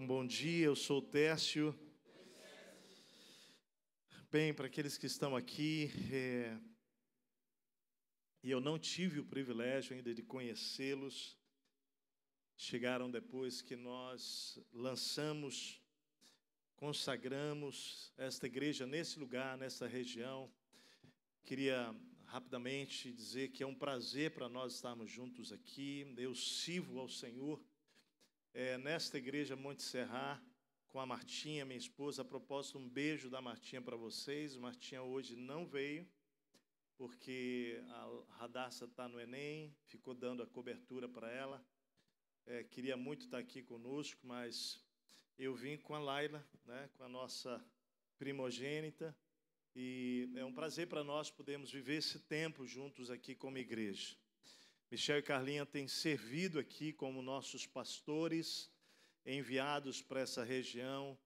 Um bom dia, eu sou o Tércio. Bem, para aqueles que estão aqui, e eu não tive o privilégio ainda de conhecê-los, chegaram depois que nós lançamos, consagramos esta igreja nesse lugar, nessa região. Queria rapidamente dizer que é um prazer para nós estarmos juntos aqui. Eu sirvo ao Senhor nesta igreja Monte Serra, com a Martinha, minha esposa. A propósito, um beijo da Martinha para vocês. Martinha hoje não veio, porque a Radassa está no Enem, ficou dando a cobertura para ela. Queria muito estar aqui conosco, mas eu vim com a Laila, né, com a nossa primogênita, e é um prazer para nós podermos viver esse tempo juntos aqui como igreja. Michel e Carlinha têm servido aqui como nossos pastores, enviados para essa região.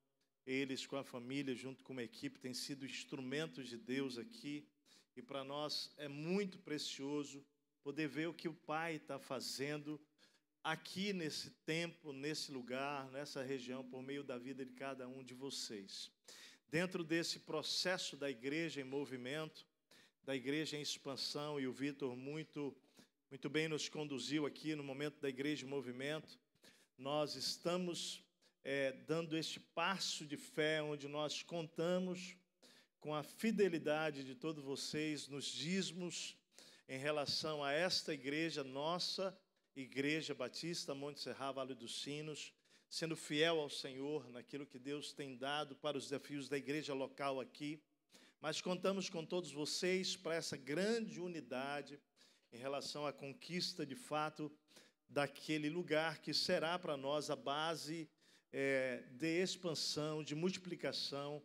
Eles, com a família, junto com uma equipe, têm sido instrumentos de Deus aqui. E para nós é muito precioso poder ver o que o Pai está fazendo aqui nesse tempo, nesse lugar, nessa região, por meio da vida de cada um de vocês. Dentro desse processo da igreja em movimento, da igreja em expansão, e o Vitor muito bem nos conduziu aqui no momento da igreja em movimento, nós estamos dando este passo de fé, onde nós contamos com a fidelidade de todos vocês nos dízimos em relação a esta igreja, nossa Igreja Batista Monte Serra, Vale dos Sinos, sendo fiel ao Senhor naquilo que Deus tem dado para os desafios da igreja local aqui. Mas contamos com todos vocês para essa grande unidade em relação à conquista, de fato, daquele lugar que será para nós a base de expansão, de multiplicação.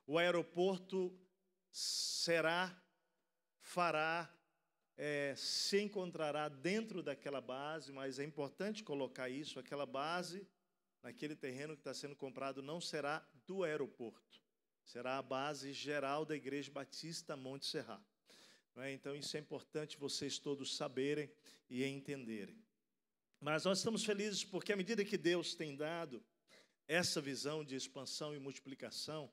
O aeroporto se encontrará dentro daquela base, mas é importante colocar isso, aquela base, naquele terreno que está sendo comprado, não será do aeroporto, será a base geral da Igreja Batista Monte Serra. Então, isso é importante vocês todos saberem e entenderem. Mas nós estamos felizes porque, à medida que Deus tem dado essa visão de expansão e multiplicação,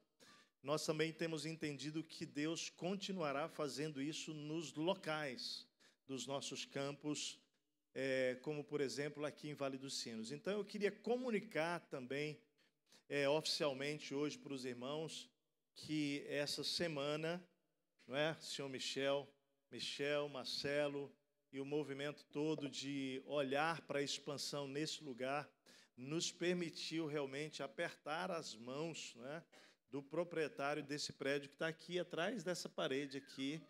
nós também temos entendido que Deus continuará fazendo isso nos locais dos nossos campos, como, por exemplo, aqui em Vale dos Sinos. Então, eu queria comunicar também, oficialmente hoje para os irmãos, que essa semana, senhor Michel, Marcelo e o movimento todo de olhar para a expansão nesse lugar, nos permitiu realmente apertar as mãos, do proprietário desse prédio que está aqui atrás dessa parede aqui,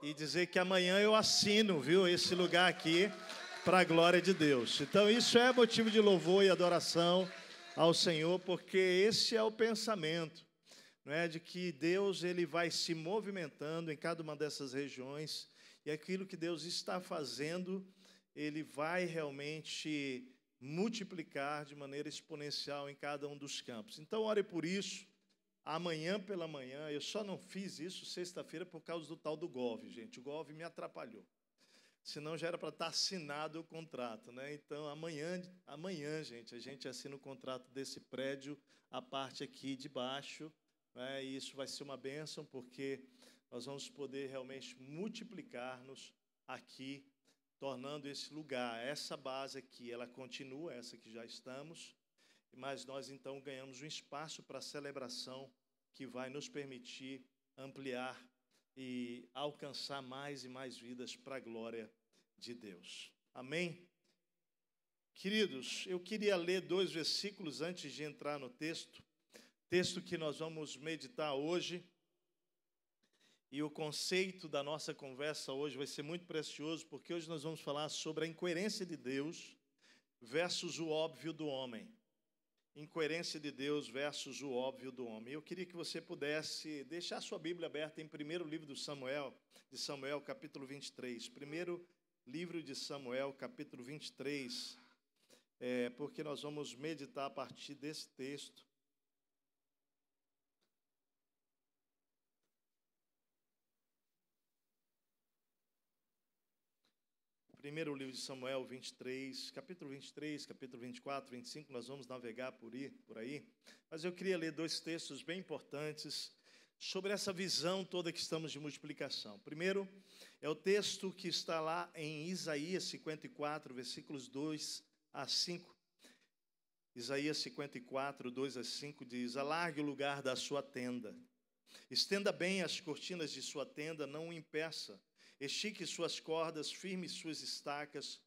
e dizer que amanhã eu assino, esse lugar aqui, para a glória de Deus. Então, isso é motivo de louvor e adoração ao Senhor, porque esse é o pensamento, de que Deus ele vai se movimentando em cada uma dessas regiões, e aquilo que Deus está fazendo, ele vai realmente multiplicar de maneira exponencial em cada um dos campos. Então, ore por isso. Amanhã pela manhã, eu só não fiz isso sexta-feira por causa do tal do Gov, gente. O Gov me atrapalhou. Senão já era para estar assinado o contrato, Então, amanhã, gente, a gente assina o contrato desse prédio, a parte aqui de baixo, e isso vai ser uma bênção, porque nós vamos poder realmente multiplicar-nos aqui, tornando esse lugar, essa base aqui, ela continua, essa que já estamos, mas nós então ganhamos um espaço para celebração que vai nos permitir ampliar e alcançar mais e mais vidas para a glória de Deus. Amém? Queridos, eu queria ler 2 versículos antes de entrar no texto que nós vamos meditar hoje. E o conceito da nossa conversa hoje vai ser muito precioso, porque hoje nós vamos falar sobre a incoerência de Deus versus o óbvio do homem. Incoerência de Deus versus o óbvio do homem. Eu queria que você pudesse deixar sua Bíblia aberta em primeiro livro de Samuel, capítulo 23. Primeiro livro de Samuel, capítulo 23, porque nós vamos meditar a partir desse texto. Primeiro livro de Samuel 23, capítulo 23, capítulo 24, 25, nós vamos navegar por aí. Mas eu queria ler dois textos bem importantes sobre essa visão toda que estamos de multiplicação. Primeiro, é o texto que está lá em Isaías 54, versículos 2 a 5. Isaías 54, 2 a 5 diz: alargue o lugar da sua tenda, estenda bem as cortinas de sua tenda, não o impeça. Estique suas cordas, firme suas estacas,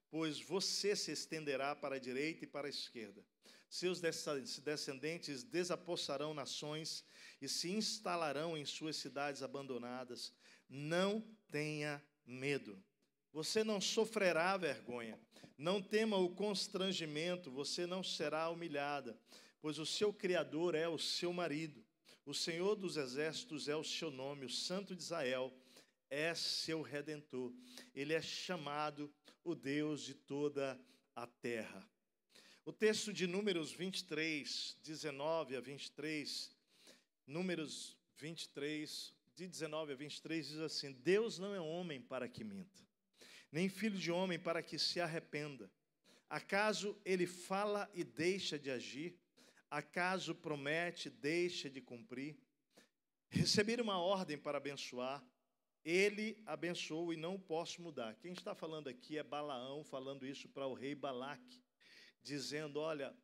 pois você se estenderá para a direita e para a esquerda. Seus descendentes desapossarão nações e se instalarão em suas cidades abandonadas. Não tenha medo. Você não sofrerá vergonha. Não tema o constrangimento, você não será humilhada, pois o seu Criador é o seu marido. O Senhor dos Exércitos é o seu nome, o Santo de Israel é seu Redentor. Ele é chamado o Deus de toda a terra. O texto de Números 23, 19 a 23, Números 23, de 19 a 23, diz assim: Deus não é homem para que minta, nem filho de homem para que se arrependa. Acaso ele fala e deixa de agir? Acaso promete e deixa de cumprir? Receber uma ordem para abençoar, ele abençoou e não o posso mudar. Quem está falando aqui é Balaão, falando isso para o rei Balaque, dizendo: olha,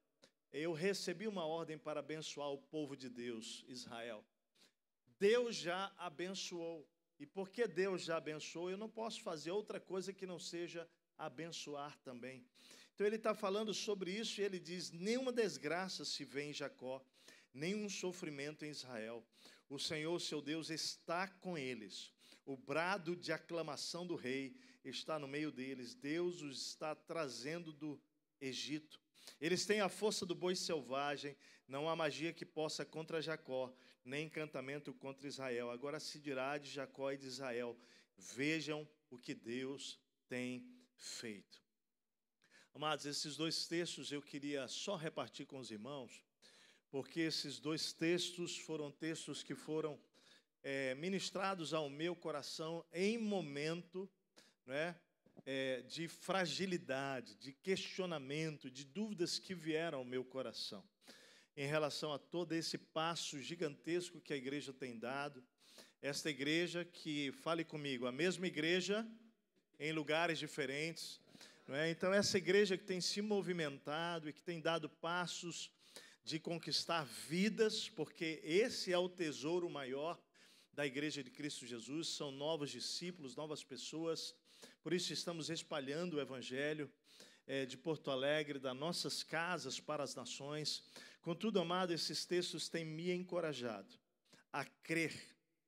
eu recebi uma ordem para abençoar o povo de Deus, Israel. Deus já abençoou. E porque Deus já abençoou, eu não posso fazer outra coisa que não seja abençoar também. Então ele está falando sobre isso e ele diz: nenhuma desgraça se vê em Jacó, nenhum sofrimento em Israel. O Senhor, seu Deus, está com eles. O brado de aclamação do rei está no meio deles. Deus os está trazendo do Egito. Eles têm a força do boi selvagem. Não há magia que possa contra Jacó, nem encantamento contra Israel. Agora se dirá de Jacó e de Israel: vejam o que Deus tem feito. Amados, esses dois textos eu queria só repartir com os irmãos, porque esses dois textos foram textos que foram ministrados ao meu coração em momento, né, de fragilidade, de questionamento, de dúvidas que vieram ao meu coração, em relação a todo esse passo gigantesco que a igreja tem dado. Esta igreja que, fale comigo, a mesma igreja em lugares diferentes, não é? Então essa igreja que tem se movimentado e que tem dado passos de conquistar vidas, porque esse é o tesouro maior da Igreja de Cristo Jesus, são novos discípulos, novas pessoas. Por isso estamos espalhando o Evangelho de Porto Alegre, das nossas casas para as nações. Contudo, amado, esses textos têm me encorajado a crer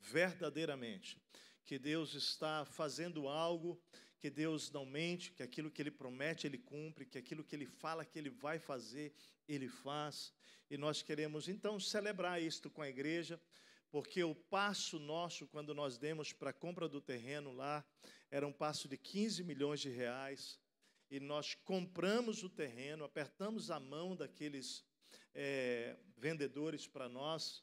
verdadeiramente que Deus está fazendo algo, que Deus não mente, que aquilo que Ele promete, Ele cumpre, que aquilo que Ele fala que Ele vai fazer, Ele faz. E nós queremos, então, celebrar isto com a igreja, porque o passo nosso, quando nós demos para a compra do terreno lá, era um passo de 15 milhões de reais, e nós compramos o terreno, apertamos a mão daqueles vendedores para nós,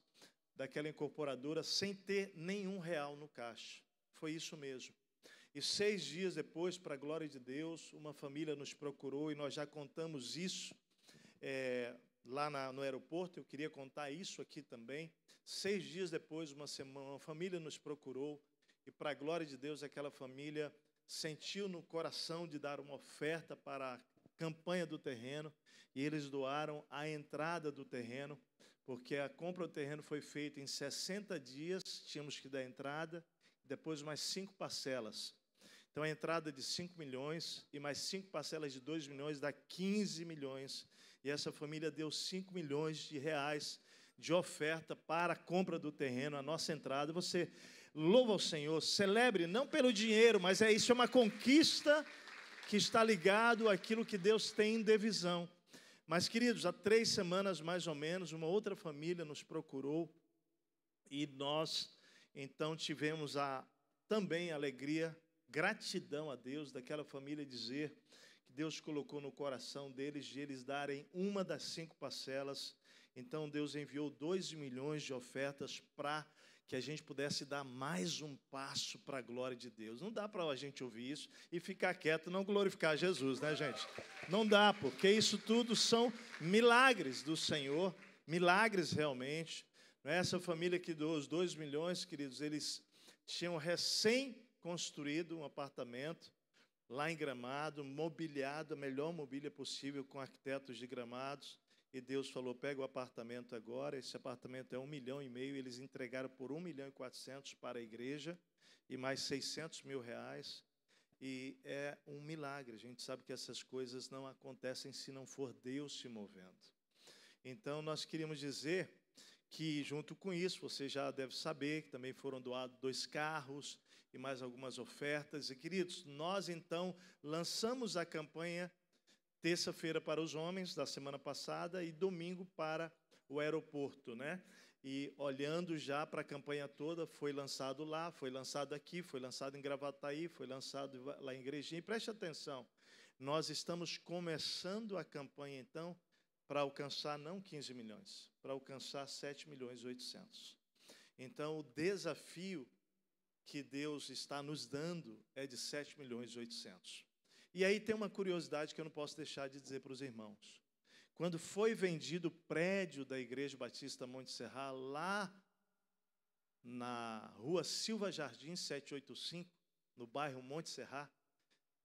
daquela incorporadora, sem ter nenhum real no caixa. Foi isso mesmo. E 6 dias depois, para a glória de Deus, uma família nos procurou, e nós já contamos isso lá no aeroporto. Eu queria contar isso aqui também. 6 dias depois, uma família nos procurou, e para a glória de Deus, aquela família sentiu no coração de dar uma oferta para a campanha do terreno, e eles doaram a entrada do terreno, porque a compra do terreno foi feita em 60 dias, tínhamos que dar a entrada, depois mais 5 parcelas. Então a entrada de 5 milhões e mais 5 parcelas de 2 milhões dá 15 milhões. E essa família deu 5 milhões de reais de oferta para a compra do terreno, a nossa entrada. Você louva ao Senhor, celebre, não pelo dinheiro, mas isso é uma conquista que está ligado àquilo que Deus tem em visão. Mas, queridos, há 3 semanas mais ou menos, uma outra família nos procurou, e nós, então, tivemos também a alegria, gratidão a Deus, daquela família dizer que Deus colocou no coração deles, de eles darem uma das 5 parcelas. Então Deus enviou 2 milhões de ofertas para que a gente pudesse dar mais um passo para a glória de Deus. Não dá para a gente ouvir isso e ficar quieto, não glorificar Jesus, né, gente? Não dá, porque isso tudo são milagres do Senhor, milagres realmente. Essa família que doou os 2 milhões, queridos, eles tinham recém-construído um apartamento lá em Gramado, mobiliado, a melhor mobília possível com arquitetos de Gramados. E Deus falou, pega o apartamento agora, esse apartamento é 1,5 milhão, eles entregaram por 1.400.000 para a igreja e mais 600 mil reais. E é um milagre, a gente sabe que essas coisas não acontecem se não for Deus se movendo. Então, nós queríamos dizer que, junto com isso, você já deve saber que também foram doados 2 carros e mais algumas ofertas. E, queridos, nós, então, lançamos a campanha terça-feira para os homens, da semana passada, e domingo para o aeroporto, né? E olhando já para a campanha toda, foi lançado lá, foi lançado aqui, foi lançado em Gravataí, foi lançado lá em Igrejinha. E preste atenção, nós estamos começando a campanha, então, para alcançar não 15 milhões, para alcançar 7.800.000. Então, o desafio que Deus está nos dando é de 7.800.000. E aí tem uma curiosidade que eu não posso deixar de dizer para os irmãos. Quando foi vendido o prédio da Igreja Batista Monte Serra, lá na rua Silva Jardim 785, no bairro Monte Serra,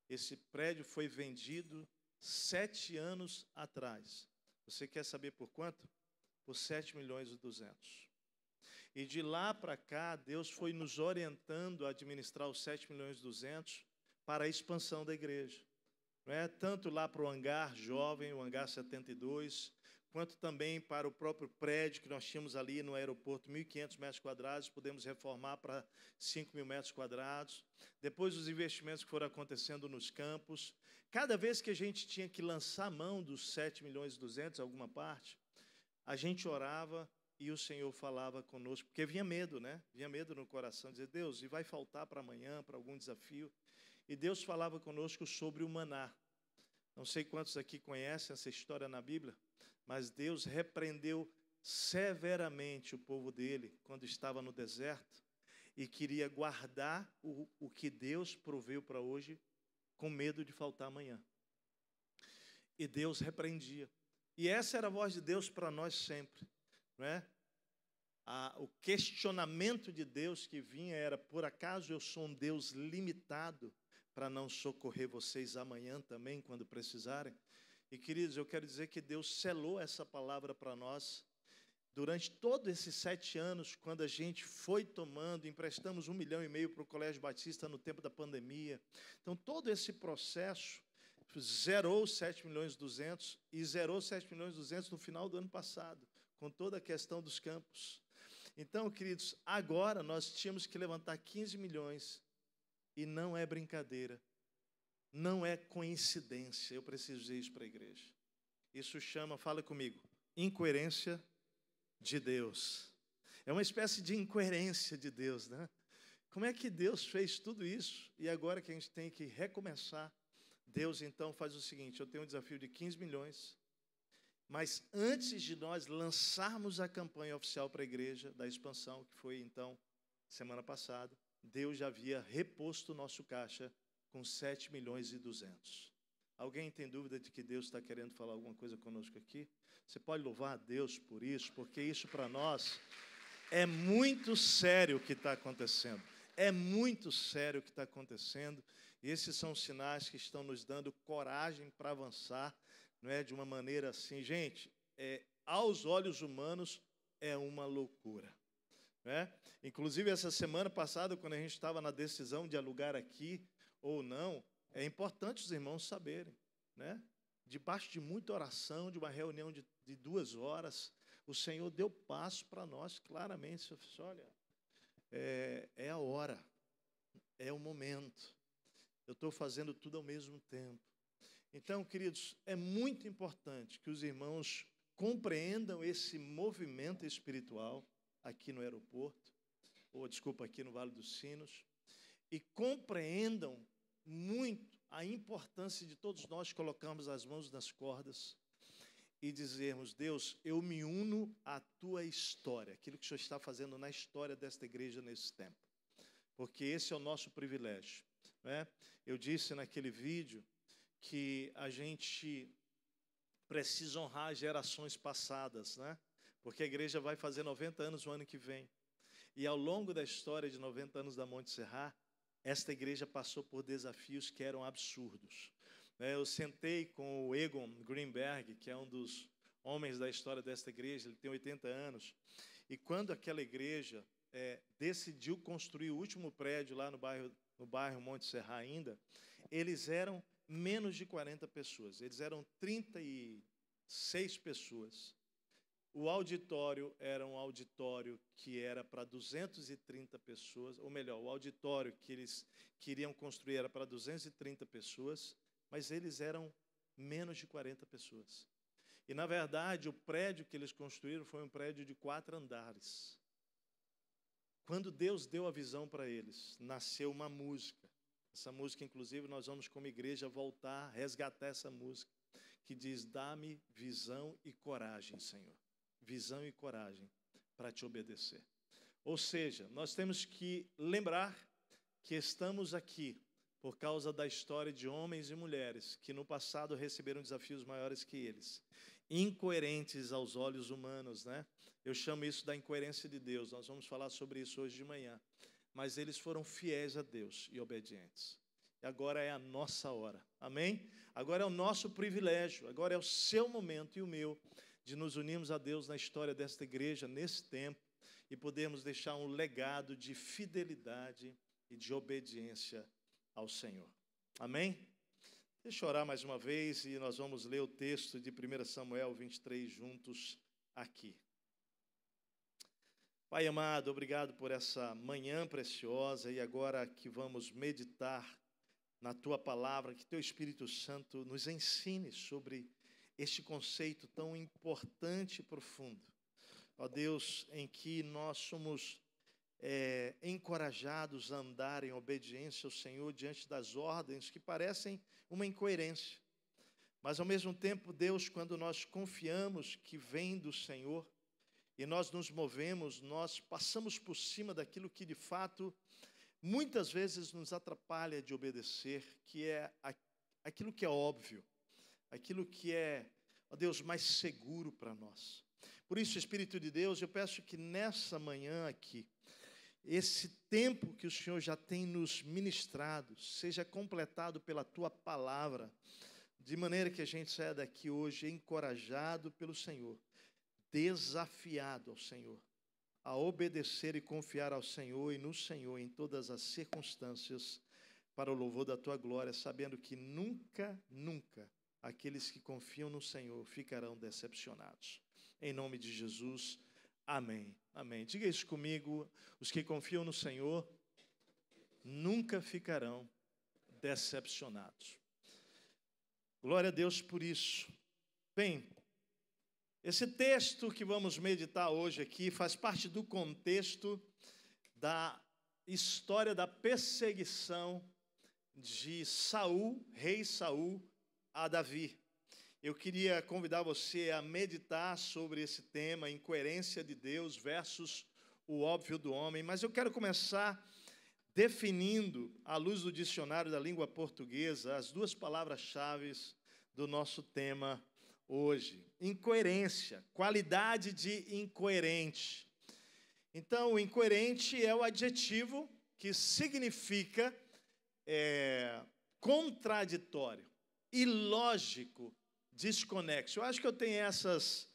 esse prédio foi vendido 7 anos atrás. Você quer saber por quanto? Por 7.200.000. E de lá para cá, Deus foi nos orientando a administrar os 7.200.000 para a expansão da igreja. Não é? Tanto lá para o hangar jovem, o hangar 72, quanto também para o próprio prédio que nós tínhamos ali no aeroporto, 1.500 metros quadrados, podemos reformar para 5.000 metros quadrados. Depois os investimentos que foram acontecendo nos campos. Cada vez que a gente tinha que lançar a mão dos 7.200.000, alguma parte, a gente orava e o Senhor falava conosco, porque vinha medo, né? Vinha medo no coração, dizer, Deus, e vai faltar para amanhã, para algum desafio? E Deus falava conosco sobre o maná. Não sei quantos aqui conhecem essa história na Bíblia, mas Deus repreendeu severamente o povo dele quando estava no deserto e queria guardar o que Deus proveu para hoje com medo de faltar amanhã. E Deus repreendia. E essa era a voz de Deus para nós sempre, não é? O questionamento de Deus que vinha era, por acaso eu sou um Deus limitado para não socorrer vocês amanhã também, quando precisarem? E, queridos, eu quero dizer que Deus selou essa palavra para nós durante todos esses 7 anos, quando a gente foi tomando, emprestamos 1,5 milhão para o Colégio Batista no tempo da pandemia. Então, todo esse processo zerou 7.200.000 e zerou 7.200.000 no final do ano passado, com toda a questão dos campos. Então, queridos, agora nós tínhamos que levantar 15 milhões e não é brincadeira, não é coincidência, eu preciso dizer isso para a igreja. Isso chama, fala comigo, incoerência de Deus. É uma espécie de incoerência de Deus, né? Como é que Deus fez tudo isso e agora que a gente tem que recomeçar? Deus, então, faz o seguinte, eu tenho um desafio de 15 milhões, mas antes de nós lançarmos a campanha oficial para a igreja da expansão, que foi, então, semana passada, Deus já havia reposto o nosso caixa com 7.200.000. Alguém tem dúvida de que Deus está querendo falar alguma coisa conosco aqui? Você pode louvar a Deus por isso, porque isso para nós é muito sério o que está acontecendo. É muito sério o que está acontecendo. E esses são sinais que estão nos dando coragem para avançar, não é? De uma maneira assim, gente, aos olhos humanos é uma loucura. Né? Inclusive, essa semana passada, quando a gente estava na decisão de alugar aqui ou não, é importante os irmãos saberem, né? Debaixo de muita oração, de uma reunião de 2 horas, o Senhor deu passo para nós claramente. Eu disse, olha, é a hora, é o momento. Eu estou fazendo tudo ao mesmo tempo. Então, queridos, é muito importante que os irmãos compreendam esse movimento espiritual aqui no aeroporto, aqui no Vale dos Sinos, e compreendam muito a importância de todos nós colocarmos as mãos nas cordas e dizermos: Deus, eu me uno à tua história, aquilo que o Senhor está fazendo na história desta igreja nesse tempo, porque esse é o nosso privilégio, né? Eu disse naquele vídeo que a gente precisa honrar gerações passadas, né? Porque a igreja vai fazer 90 anos no ano que vem. E ao longo da história de 90 anos da Monte Serra, esta igreja passou por desafios que eram absurdos. Eu sentei com o Egon Greenberg, que é um dos homens da história desta igreja, ele tem 80 anos, e quando aquela igreja decidiu construir o último prédio lá no bairro Monte Serra ainda, eles eram menos de 40 pessoas, eles eram 36 pessoas. O auditório era um auditório que era para 230 pessoas, ou melhor, o auditório que eles queriam construir era para 230 pessoas, mas eles eram menos de 40 pessoas. E, na verdade, o prédio que eles construíram foi um prédio de 4 andares. Quando Deus deu a visão para eles, nasceu uma música. Essa música, inclusive, nós vamos como igreja voltar, resgatar essa música, que diz: dá-me visão e coragem, Senhor. Visão e coragem para te obedecer. Ou seja, nós temos que lembrar que estamos aqui por causa da história de homens e mulheres que no passado receberam desafios maiores que eles, incoerentes aos olhos humanos, né? Eu chamo isso da incoerência de Deus, nós vamos falar sobre isso hoje de manhã. Mas eles foram fiéis a Deus e obedientes. E agora é a nossa hora, amém? Agora é o nosso privilégio, agora é o seu momento e o meu, de nos unirmos a Deus na história desta igreja, nesse tempo, e podermos deixar um legado de fidelidade e de obediência ao Senhor. Amém? Deixa eu orar mais uma vez e nós vamos ler o texto de 1 Samuel 23 juntos aqui. Pai amado, obrigado por essa manhã preciosa e agora que vamos meditar na Tua Palavra, que Teu Espírito Santo nos ensine sobre este conceito tão importante e profundo. Ó Deus, em que nós somos encorajados a andar em obediência ao Senhor diante das ordens que parecem uma incoerência. Mas, ao mesmo tempo, Deus, quando nós confiamos que vem do Senhor e nós nos movemos, nós passamos por cima daquilo que, de fato, muitas vezes nos atrapalha de obedecer, que é aquilo que é óbvio, aquilo que é, ó Deus, mais seguro para nós. Por isso, Espírito de Deus, eu peço que nessa manhã aqui, esse tempo que o Senhor já tem nos ministrado, seja completado pela Tua Palavra, de maneira que a gente saia daqui hoje encorajado pelo Senhor, desafiado ao Senhor, a obedecer e confiar ao Senhor e no Senhor em todas as circunstâncias, para o louvor da Tua glória, sabendo que nunca, nunca aqueles que confiam no Senhor ficarão decepcionados. Em nome de Jesus, amém. Amém. Diga isso comigo: os que confiam no Senhor nunca ficarão decepcionados. Glória a Deus por isso. Bem, esse texto que vamos meditar hoje aqui faz parte do contexto da história da perseguição de Saul, rei Saul, a Davi. Eu queria convidar você a meditar sobre esse tema, incoerência de Deus versus o óbvio do homem, mas eu quero começar definindo, à luz do dicionário da língua portuguesa, as duas palavras-chave do nosso tema hoje. Incoerência, qualidade de incoerente. Então, o incoerente é o adjetivo que significa contraditório, ilógico, desconexo. Eu acho que eu tenho essas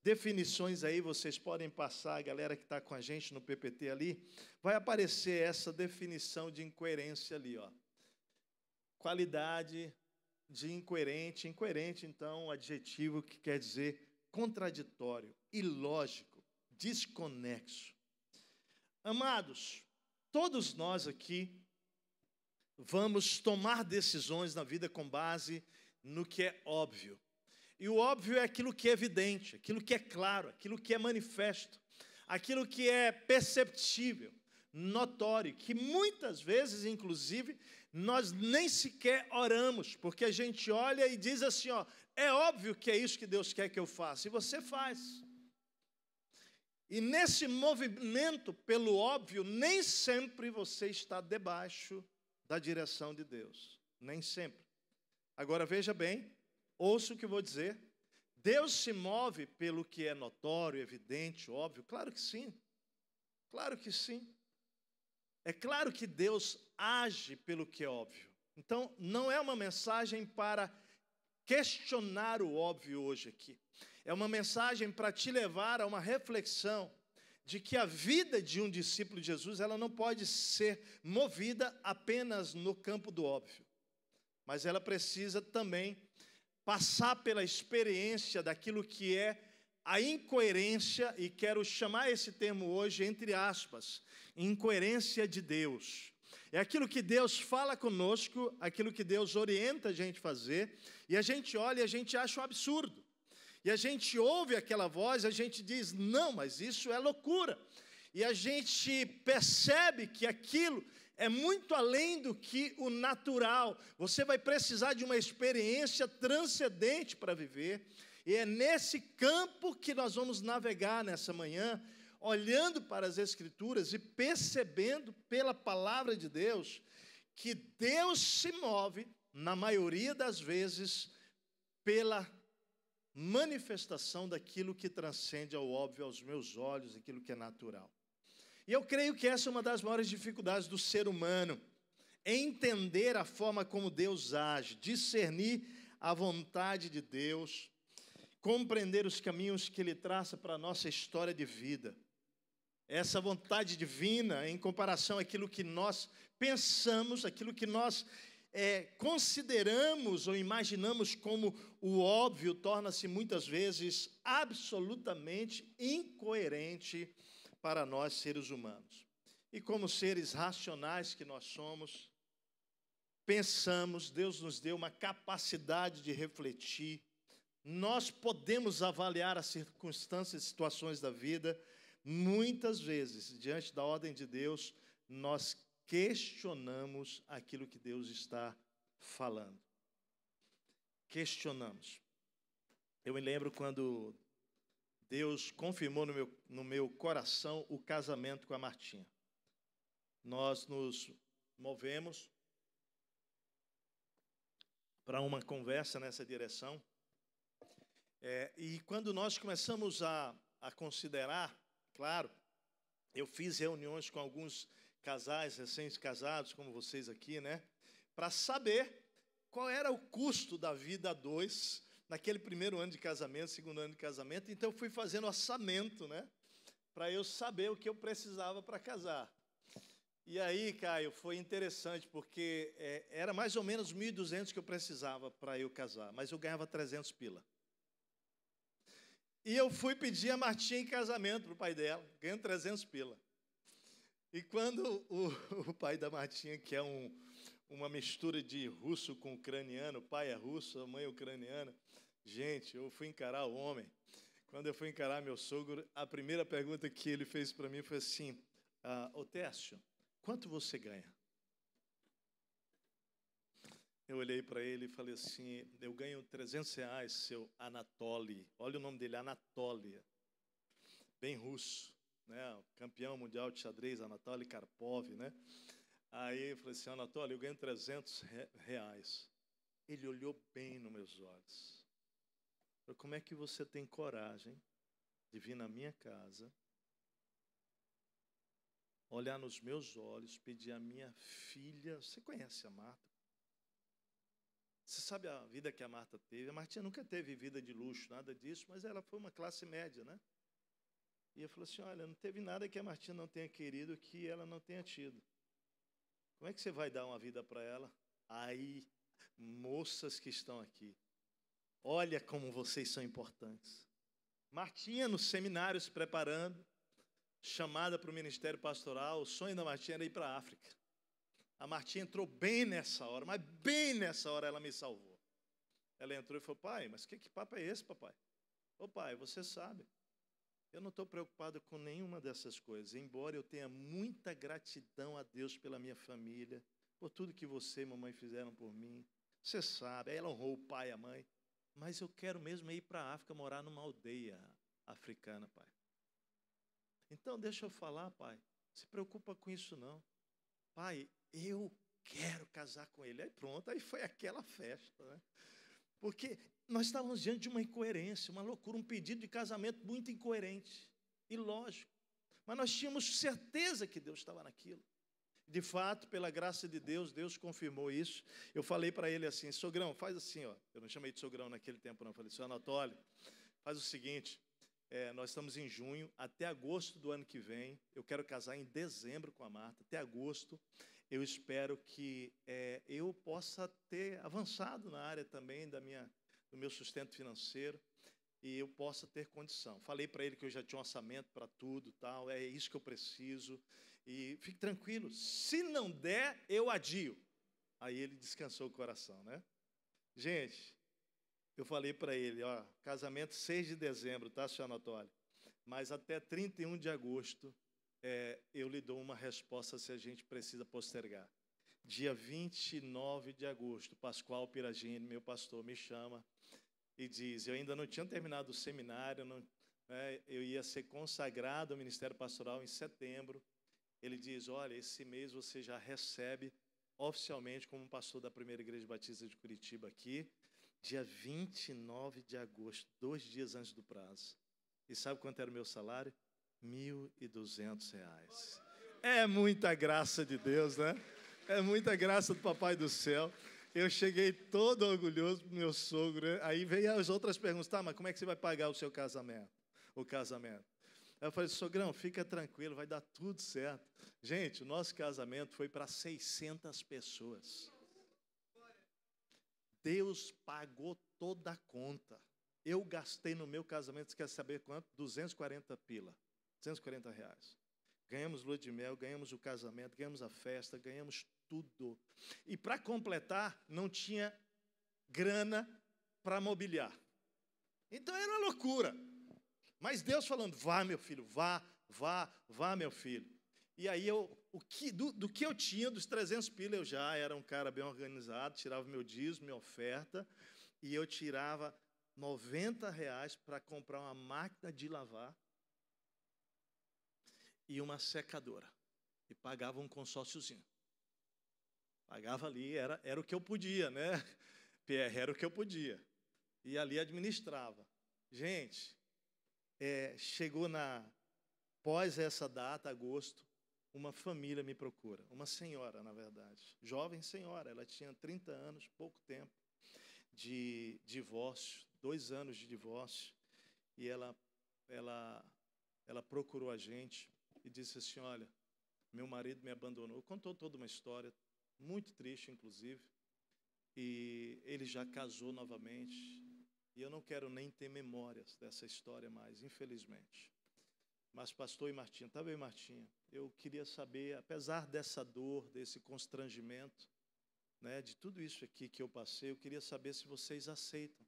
definições aí, vocês podem passar, a galera que está com a gente no PPT ali, vai aparecer essa definição de incoerência ali, ó. Qualidade de incoerente. Incoerente, então, adjetivo que quer dizer contraditório, ilógico, desconexo. Amados, todos nós aqui vamos tomar decisões na vida com base no que é óbvio. E o óbvio é aquilo que é evidente, aquilo que é claro, aquilo que é manifesto, aquilo que é perceptível. notório, que muitas vezes, inclusive, nós nem sequer oramos, porque a gente olha e diz assim, ó, é óbvio que é isso que Deus quer que eu faça, e você faz. E nesse movimento pelo óbvio, nem sempre você está debaixo da direção de Deus, nem sempre. Agora veja bem, ouça o que eu vou dizer. Deus se move pelo que é notório, evidente, óbvio? Claro que sim. Claro que sim. É claro que Deus age pelo que é óbvio. Então, não é uma mensagem para questionar o óbvio hoje aqui. É uma mensagem para te levar a uma reflexão de que a vida de um discípulo de Jesus, ela não pode ser movida apenas no campo do óbvio. Mas ela precisa também passar pela experiência daquilo que é a incoerência, e quero chamar esse termo hoje, entre aspas, incoerência de Deus. É aquilo que Deus fala conosco, aquilo que Deus orienta a gente a fazer, e a gente olha e a gente acha um absurdo. E a gente ouve aquela voz, a gente diz, não, mas isso é loucura. E a gente percebe que aquilo é muito além do que o natural. Você vai precisar de uma experiência transcendente para viver. E é nesse campo que nós vamos navegar nessa manhã, olhando para as Escrituras e percebendo pela palavra de Deus, que Deus se move, na maioria das vezes, pela manifestação daquilo que transcende ao óbvio aos meus olhos, aquilo que é natural. E eu creio que essa é uma das maiores dificuldades do ser humano, é entender a forma como Deus age, discernir a vontade de Deus, compreender os caminhos que Ele traça para a nossa história de vida. Essa vontade divina, em comparação àquilo que nós pensamos, aquilo que nós consideramos ou imaginamos como o óbvio, torna-se muitas vezes absolutamente incoerente para nós seres humanos. E como seres racionais que nós somos, pensamos, Deus nos deu uma capacidade de refletir, nós podemos avaliar as circunstâncias e situações da vida. Muitas vezes, diante da ordem de Deus, nós questionamos aquilo que Deus está falando. Questionamos. Eu me lembro quando Deus confirmou no meu coração o casamento com a Martinha. Nós nos movemos para uma conversa nessa direção. E quando nós começamos a considerar, claro, eu fiz reuniões com alguns casais recém-casados, como vocês aqui, né? Para saber qual era o custo da vida a dois, naquele primeiro ano de casamento, segundo ano de casamento. Então, eu fui fazendo orçamento, né? Para eu saber o que eu precisava para casar. E aí, Caio, foi interessante, porque era mais ou menos 1.200 que eu precisava para eu casar, mas eu ganhava 300 pila. E eu fui pedir a Martinha em casamento para o pai dela, ganhando 300 pila. E quando o pai da Martinha, que é uma mistura de russo com ucraniano, o pai é russo, a mãe é ucraniana, gente, eu fui encarar o homem. Quando eu fui encarar meu sogro, a primeira pergunta que ele fez para mim foi assim, ô Técio, quanto você ganha? Eu olhei para ele e falei assim, eu ganho 300 reais, seu Anatoly. Olha o nome dele, Anatoly. Bem russo, né? Campeão mundial de xadrez, Anatoly Karpov, né? Aí eu falei assim, Anatoly, eu ganho 300 reais. Ele olhou bem nos meus olhos. Falei, como é que você tem coragem de vir na minha casa, olhar nos meus olhos, pedir a minha filha, você conhece a Marta? Você sabe a vida que a Marta teve? A Martinha nunca teve vida de luxo, nada disso, mas ela foi uma classe média, né? E eu falei assim, olha, não teve nada que a Martinha não tenha querido que ela não tenha tido. Como é que você vai dar uma vida para ela? Aí, moças que estão aqui, olha como vocês são importantes. Martinha no seminário se preparando, chamada para o ministério pastoral, o sonho da Martinha era ir para a África. A Martinha entrou bem nessa hora, mas bem nessa hora ela me salvou. Ela entrou e falou, pai, mas que papo é esse, papai? Ô pai, você sabe, Eu não estou preocupado com nenhuma dessas coisas, embora eu tenha muita gratidão a Deus pela minha família, por tudo que você e mamãe fizeram por mim. Você sabe, ela honrou o pai e a mãe. Mas eu quero mesmo ir para a África, morar numa aldeia africana, pai. Então, deixa eu falar, pai. Se preocupa com isso, não. Pai, eu quero casar com ele. Aí pronto, aí foi aquela festa, né? Porque nós estávamos diante de uma incoerência, uma loucura, um pedido de casamento muito incoerente, ilógico. Mas nós tínhamos certeza que Deus estava naquilo. De fato, pela graça de Deus, Deus confirmou isso. Eu falei para ele assim, sogrão, faz assim, ó. Eu não chamei de sogrão naquele tempo, não. Eu falei, seu Anatólio, faz o seguinte, nós estamos em junho, até agosto do ano que vem, eu quero casar em dezembro com a Marta, até agosto, eu espero que eu possa ter avançado na área também do meu sustento financeiro e eu possa ter condição. Falei para ele que eu já tinha um orçamento para tudo, tal, é isso que eu preciso. E fique tranquilo, se não der, eu adio. Aí ele descansou o coração, né? Gente, eu falei para ele, ó, casamento 6 de dezembro, tá, senhor Anatólio? Mas até 31 de agosto, eu lhe dou uma resposta se a gente precisa postergar. Dia 29 de agosto, Pascoal Piragini, meu pastor, me chama e diz, eu ainda não tinha terminado o seminário, eu ia ser consagrado ao ministério pastoral em setembro. Ele diz, olha, esse mês você já recebe oficialmente como pastor da Primeira Igreja Batista de Curitiba aqui, dia 29 de agosto, 2 dias antes do prazo. E sabe quanto era o meu salário? R$1.200. É muita graça de Deus, né? É muita graça do Papai do Céu. Eu cheguei todo orgulhoso pro meu sogro, né? Aí veio as outras perguntas, tá, mas como é que você vai pagar o seu casamento? O casamento. Aí eu falei, sogrão, fica tranquilo, vai dar tudo certo. Gente, o nosso casamento foi para 600 pessoas. Deus pagou toda a conta. Eu gastei no meu casamento, você quer saber quanto? 240 pila, R$240. Ganhamos lua de mel, ganhamos o casamento, ganhamos a festa, ganhamos tudo. E para completar, não tinha grana para mobiliar. Então era uma loucura. Mas Deus falando, vá, meu filho, vá, meu filho. E aí, do que eu tinha, dos 300 pila, eu já era um cara bem organizado, tirava meu dízimo, minha oferta, e eu tirava R$90 para comprar uma máquina de lavar e uma secadora. E pagava um consórciozinho. Pagava ali, era o que eu podia, né? PR, era o que eu podia. E ali administrava. Gente, chegou após essa data, agosto, uma família me procura, uma senhora, na verdade, jovem senhora, ela tinha 30 anos, pouco tempo de divórcio, 2 anos de divórcio, e ela procurou a gente e disse assim, olha, meu marido me abandonou, contou toda uma história, muito triste, inclusive, e ele já casou novamente, e eu não quero nem ter memórias dessa história mais, infelizmente. Mas pastor e Martinha, tá bem, Martinha, eu queria saber, apesar dessa dor, desse constrangimento, né, de tudo isso aqui que eu passei, eu queria saber se vocês aceitam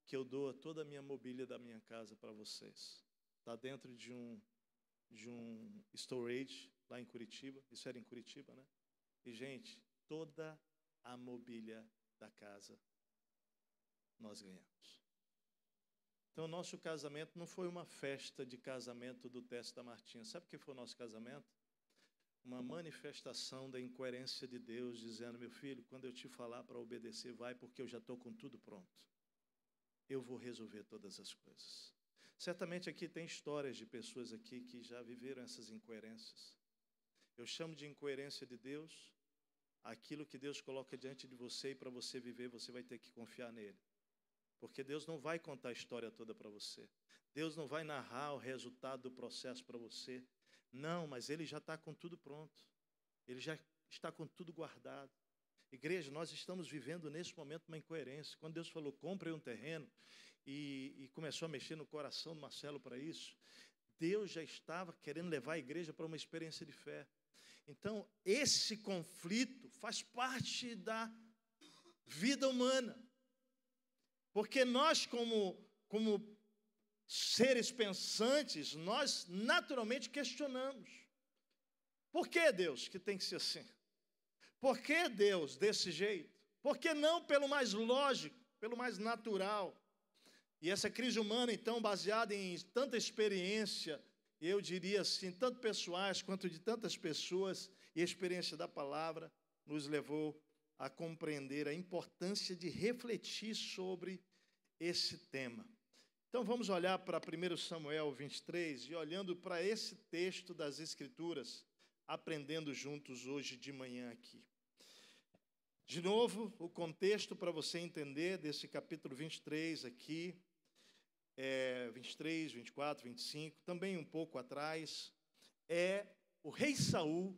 que eu dou toda a minha mobília da minha casa para vocês. Está dentro de um storage lá em Curitiba, isso era em Curitiba, né? E, gente, toda a mobília da casa nós ganhamos. Então, o nosso casamento não foi uma festa de casamento do teste da Martinha. Sabe o que foi o nosso casamento? Uma manifestação da incoerência de Deus, dizendo, meu filho, quando eu te falar para obedecer, vai, porque eu já estou com tudo pronto. Eu vou resolver todas as coisas. Certamente aqui tem histórias de pessoas aqui que já viveram essas incoerências. Eu chamo de incoerência de Deus, aquilo que Deus coloca diante de você e para você viver, você vai ter que confiar nele. Porque Deus não vai contar a história toda para você. Deus não vai narrar o resultado do processo para você. Não, mas Ele já está com tudo pronto. Ele já está com tudo guardado. Igreja, nós estamos vivendo nesse momento uma incoerência. Quando Deus falou, compre um terreno, e começou a mexer no coração do Marcelo para isso, Deus já estava querendo levar a igreja para uma experiência de fé. Então, esse conflito faz parte da vida humana. Porque nós, como seres pensantes, nós naturalmente questionamos. Por que Deus que tem que ser assim? Por que Deus desse jeito? Por que não pelo mais lógico, pelo mais natural? E essa crise humana, então, baseada em tanta experiência, eu diria assim, tanto pessoais quanto de tantas pessoas, e a experiência da palavra, nos levou a compreender a importância de refletir sobre esse tema. Então, vamos olhar para 1 Samuel 23, e olhando para esse texto das Escrituras, aprendendo juntos hoje de manhã aqui. De novo, o contexto para você entender desse capítulo 23 aqui, 23, 24, 25, também um pouco atrás, é o rei Saul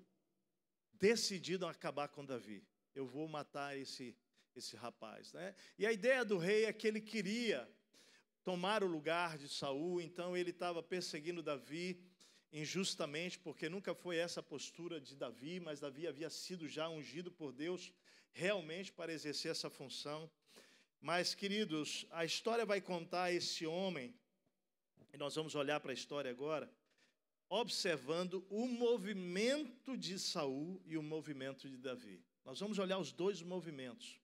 decidido a acabar com Davi. Eu vou matar esse rapaz, né? E a ideia do rei é que ele queria tomar o lugar de Saul, então ele estava perseguindo Davi injustamente, porque nunca foi essa a postura de Davi, mas Davi havia sido já ungido por Deus realmente para exercer essa função. Mas, queridos, a história vai contar esse homem, e nós vamos olhar para a história agora, observando o movimento de Saul e o movimento de Davi. Nós vamos olhar os dois movimentos,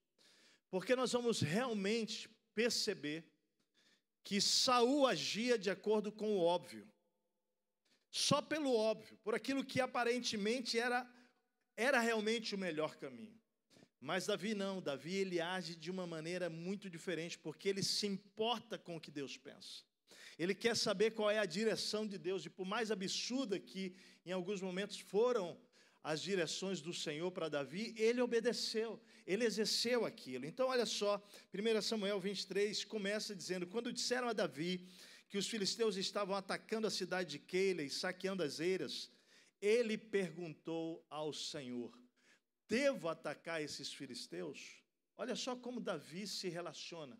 porque nós vamos realmente perceber que Saul agia de acordo com o óbvio, só pelo óbvio, por aquilo que aparentemente era realmente o melhor caminho. Mas Davi não, Davi ele age de uma maneira muito diferente, porque ele se importa com o que Deus pensa. Ele quer saber qual é a direção de Deus, e por mais absurda que em alguns momentos foram as direções do Senhor para Davi, ele obedeceu, ele exerceu aquilo. Então, olha só, 1 Samuel 23 começa dizendo: quando disseram a Davi que os filisteus estavam atacando a cidade de Keila e saqueando as eiras, ele perguntou ao Senhor: devo atacar esses filisteus? Olha só como Davi se relaciona.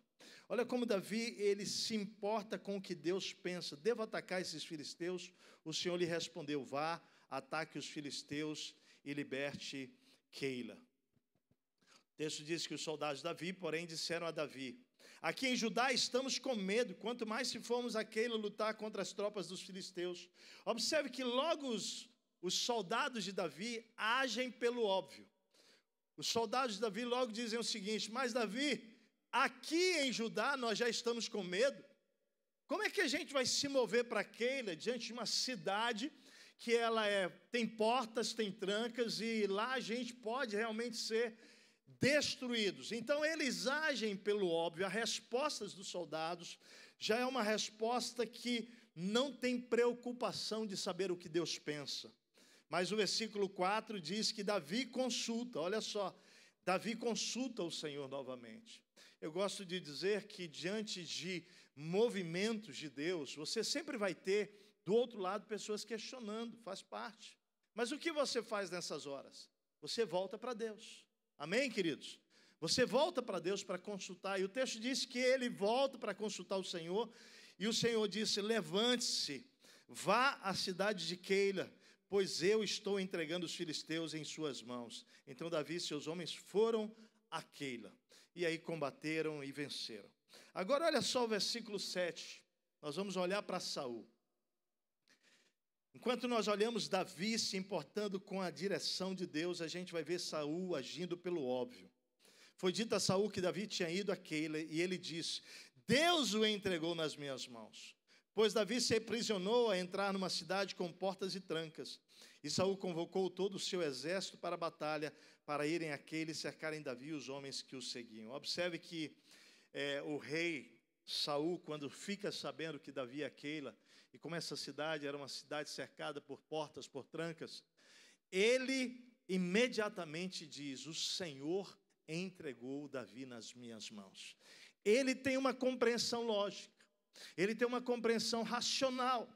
Olha como Davi, ele se importa com o que Deus pensa. Devo atacar esses filisteus? O Senhor lhe respondeu: vá, ataque os filisteus e liberte Keila. O texto diz que os soldados de Davi, porém, disseram a Davi: aqui em Judá estamos com medo, quanto mais se formos a Keila lutar contra as tropas dos filisteus. Observe que logo os soldados de Davi agem pelo óbvio. Os soldados de Davi logo dizem o seguinte: mas Davi, aqui em Judá nós já estamos com medo. Como é que a gente vai se mover para Keila, diante de uma cidade que ela tem portas, tem trancas, e lá a gente pode realmente ser destruídos? Então eles agem pelo óbvio. As respostas dos soldados já é uma resposta que não tem preocupação de saber o que Deus pensa. Mas o versículo 4 diz que Davi consulta, olha só, Davi consulta o Senhor novamente. Eu gosto de dizer que diante de movimentos de Deus, você sempre vai ter do outro lado pessoas questionando, faz parte. Mas o que você faz nessas horas? Você volta para Deus. Amém, queridos? Você volta para Deus para consultar, e o texto diz que ele volta para consultar o Senhor, e o Senhor disse: levante-se, vá à cidade de Keila, pois eu estou entregando os filisteus em suas mãos. Então Davi e seus homens foram a Keila, e aí combateram e venceram. Agora olha só o versículo 7, nós vamos olhar para Saul. Enquanto nós olhamos Davi se importando com a direção de Deus, a gente vai ver Saul agindo pelo óbvio. Foi dito a Saul que Davi tinha ido a Keila, e ele disse: Deus o entregou nas minhas mãos. Pois Davi se aprisionou a entrar numa cidade com portas e trancas. E Saul convocou todo o seu exército para a batalha, para irem a Keila e cercarem Davi e os homens que o seguiam. Observe que o rei Saul, quando fica sabendo que Davi ia a Keila, e como essa cidade era uma cidade cercada por portas, por trancas, ele imediatamente diz: o Senhor entregou Davi nas minhas mãos. Ele tem uma compreensão lógica. Ele tem uma compreensão racional.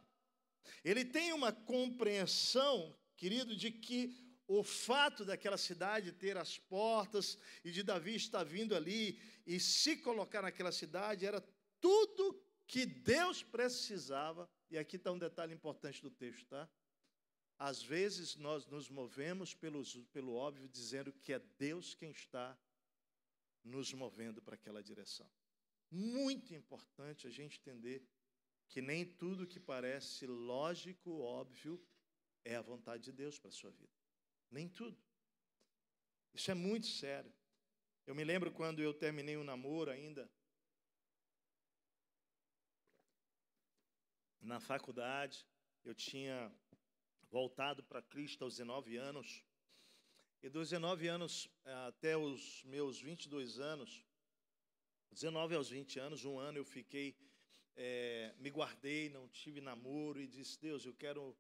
Ele tem uma compreensão, querido, de que o fato daquela cidade ter as portas e de Davi estar vindo ali e se colocar naquela cidade era tudo que Deus precisava. E aqui está um detalhe importante do texto, tá? Às vezes nós nos movemos pelo óbvio, dizendo que é Deus quem está nos movendo para aquela direção. Muito importante a gente entender que nem tudo que parece lógico, óbvio, é a vontade de Deus para a sua vida. Nem tudo. Isso é muito sério. Eu me lembro quando eu terminei um namoro ainda, na faculdade, eu tinha voltado para Cristo aos 19 anos, e dos 19 anos até os meus 22 anos, 19 aos 20 anos, um ano eu fiquei, me guardei, não tive namoro, e disse, Deus, eu quero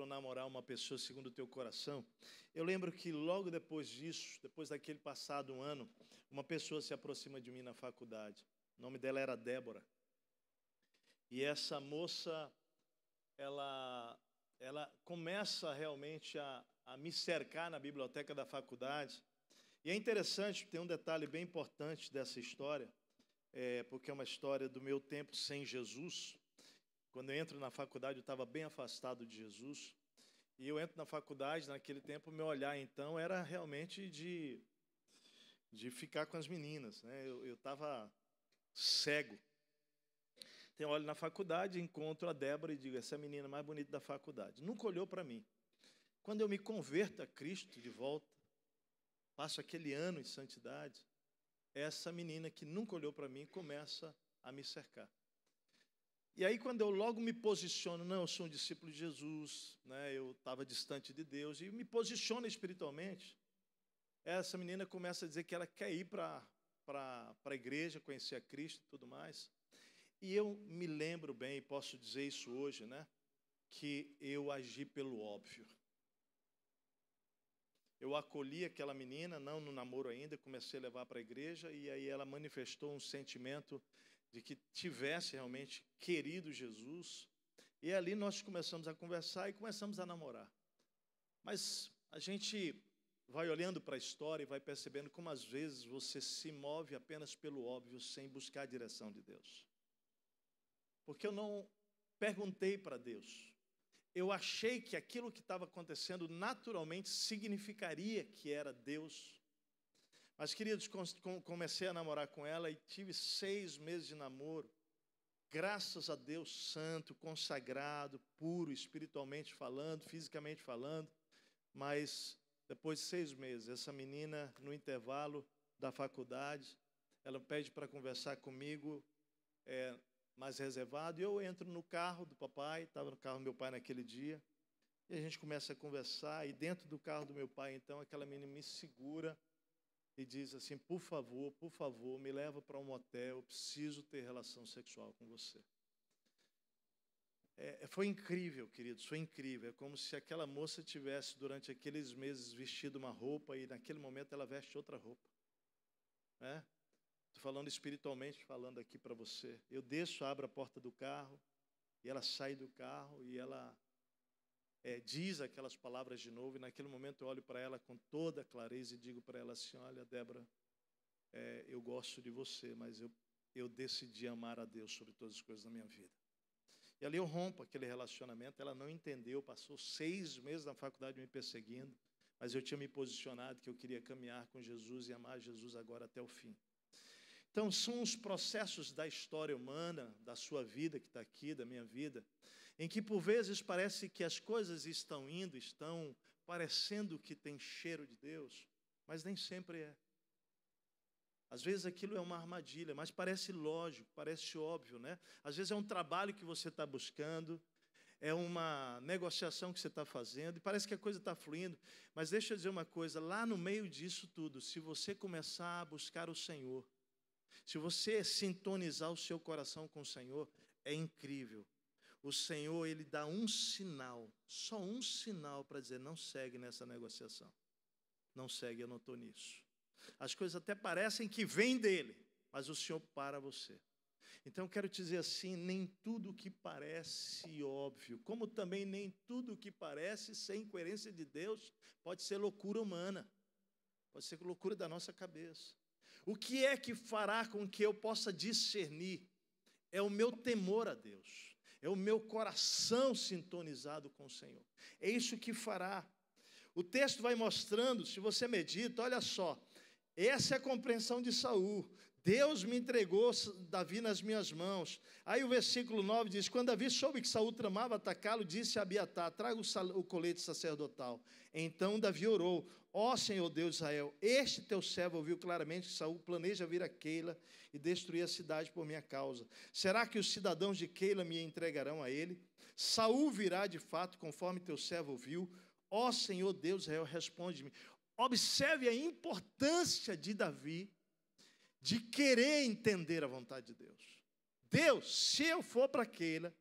namorar uma pessoa segundo o teu coração. Eu lembro que logo depois disso, depois daquele passado um ano, uma pessoa se aproxima de mim na faculdade. O nome dela era Débora. E essa moça, ela começa realmente a me cercar na biblioteca da faculdade. E é interessante, tem um detalhe bem importante dessa história, porque é uma história do meu tempo sem Jesus. Quando eu entro na faculdade, eu estava bem afastado de Jesus. E eu entro na faculdade, naquele tempo, meu olhar, então, era realmente de ficar com as meninas, né? Eu estava cego. Então, eu olho na faculdade, encontro a Débora e digo, essa é a menina mais bonita da faculdade. Nunca olhou para mim. Quando eu me converto a Cristo de volta, passo aquele ano em santidade, essa menina que nunca olhou para mim começa a me cercar. E aí, quando eu logo me posiciono, não, eu sou um discípulo de Jesus, né, eu estava distante de Deus, e me posiciono espiritualmente, essa menina começa a dizer que ela quer ir para a igreja, conhecer a Cristo e tudo mais. E eu me lembro bem, e posso dizer isso hoje, né, que eu agi pelo óbvio. Eu acolhi aquela menina, não no namoro ainda, comecei a levar para a igreja, e aí ela manifestou um sentimento de que tivesse realmente querido Jesus, e ali nós começamos a conversar e começamos a namorar. Mas a gente vai olhando para a história e vai percebendo como às vezes você se move apenas pelo óbvio, sem buscar a direção de Deus. Porque eu não perguntei para Deus. Eu achei que aquilo que estava acontecendo naturalmente significaria que era Deus. Mas, queridos, comecei a namorar com ela e tive 6 meses de namoro. Graças a Deus santo, consagrado, puro, espiritualmente falando, fisicamente falando. Mas, depois de 6 meses, essa menina, no intervalo da faculdade, ela pede para conversar comigo, mais reservado. E eu entro no carro do papai, estava no carro do meu pai naquele dia, e a gente começa a conversar. E dentro do carro do meu pai, então, aquela menina me segura e diz assim, por favor, me leva para um motel, eu preciso ter relação sexual com você. Foi incrível, queridos, foi incrível. É como se aquela moça tivesse, durante aqueles meses, vestido uma roupa e naquele momento ela veste outra roupa. Estou falando espiritualmente, falando aqui para você. Eu desço, abro a porta do carro e ela sai do carro e ela diz aquelas palavras de novo, e naquele momento eu olho para ela com toda clareza e digo para ela assim, olha, Débora, eu gosto de você, mas eu decidi amar a Deus sobre todas as coisas da minha vida. E ali eu rompo aquele relacionamento. Ela não entendeu, passou 6 meses na faculdade me perseguindo, mas eu tinha me posicionado que eu queria caminhar com Jesus e amar Jesus agora até o fim. Então, são os processos da história humana, da sua vida que está aqui, da minha vida, em que por vezes parece que as coisas estão parecendo que tem cheiro de Deus, mas nem sempre é. Às vezes aquilo é uma armadilha, mas parece lógico, parece óbvio, né? Às vezes é um trabalho que você está buscando, é uma negociação que você está fazendo, e parece que a coisa está fluindo, mas deixa eu dizer uma coisa, lá no meio disso tudo, se você começar a buscar o Senhor, se você sintonizar o seu coração com o Senhor, é incrível. O Senhor, Ele dá um sinal, só um sinal para dizer, não segue nessa negociação. Não segue, eu não estou nisso. As coisas até parecem que vêm dEle, mas o Senhor para você. Então, eu quero te dizer assim, nem tudo que parece óbvio, como também nem tudo que parece ser incoerência de Deus, pode ser loucura humana, pode ser loucura da nossa cabeça. O que é que fará com que eu possa discernir? É o meu temor a Deus. É o meu coração sintonizado com o Senhor. É isso que fará. O texto vai mostrando, se você medita, olha só, essa é a compreensão de Saul. Deus me entregou Davi nas minhas mãos. Aí o versículo 9 diz: quando Davi soube que Saul tramava atacá-lo, disse a Abiatar: traga o colete sacerdotal. Então Davi orou: ó Senhor Deus de Israel, este teu servo ouviu claramente que Saul planeja vir a Keila e destruir a cidade por minha causa. Será que os cidadãos de Keila me entregarão a ele? Saul virá de fato, conforme teu servo ouviu. Ó Senhor Deus de Israel, responde-me. Observe a importância de Davi de querer entender a vontade de Deus. Deus, se eu for para Keila,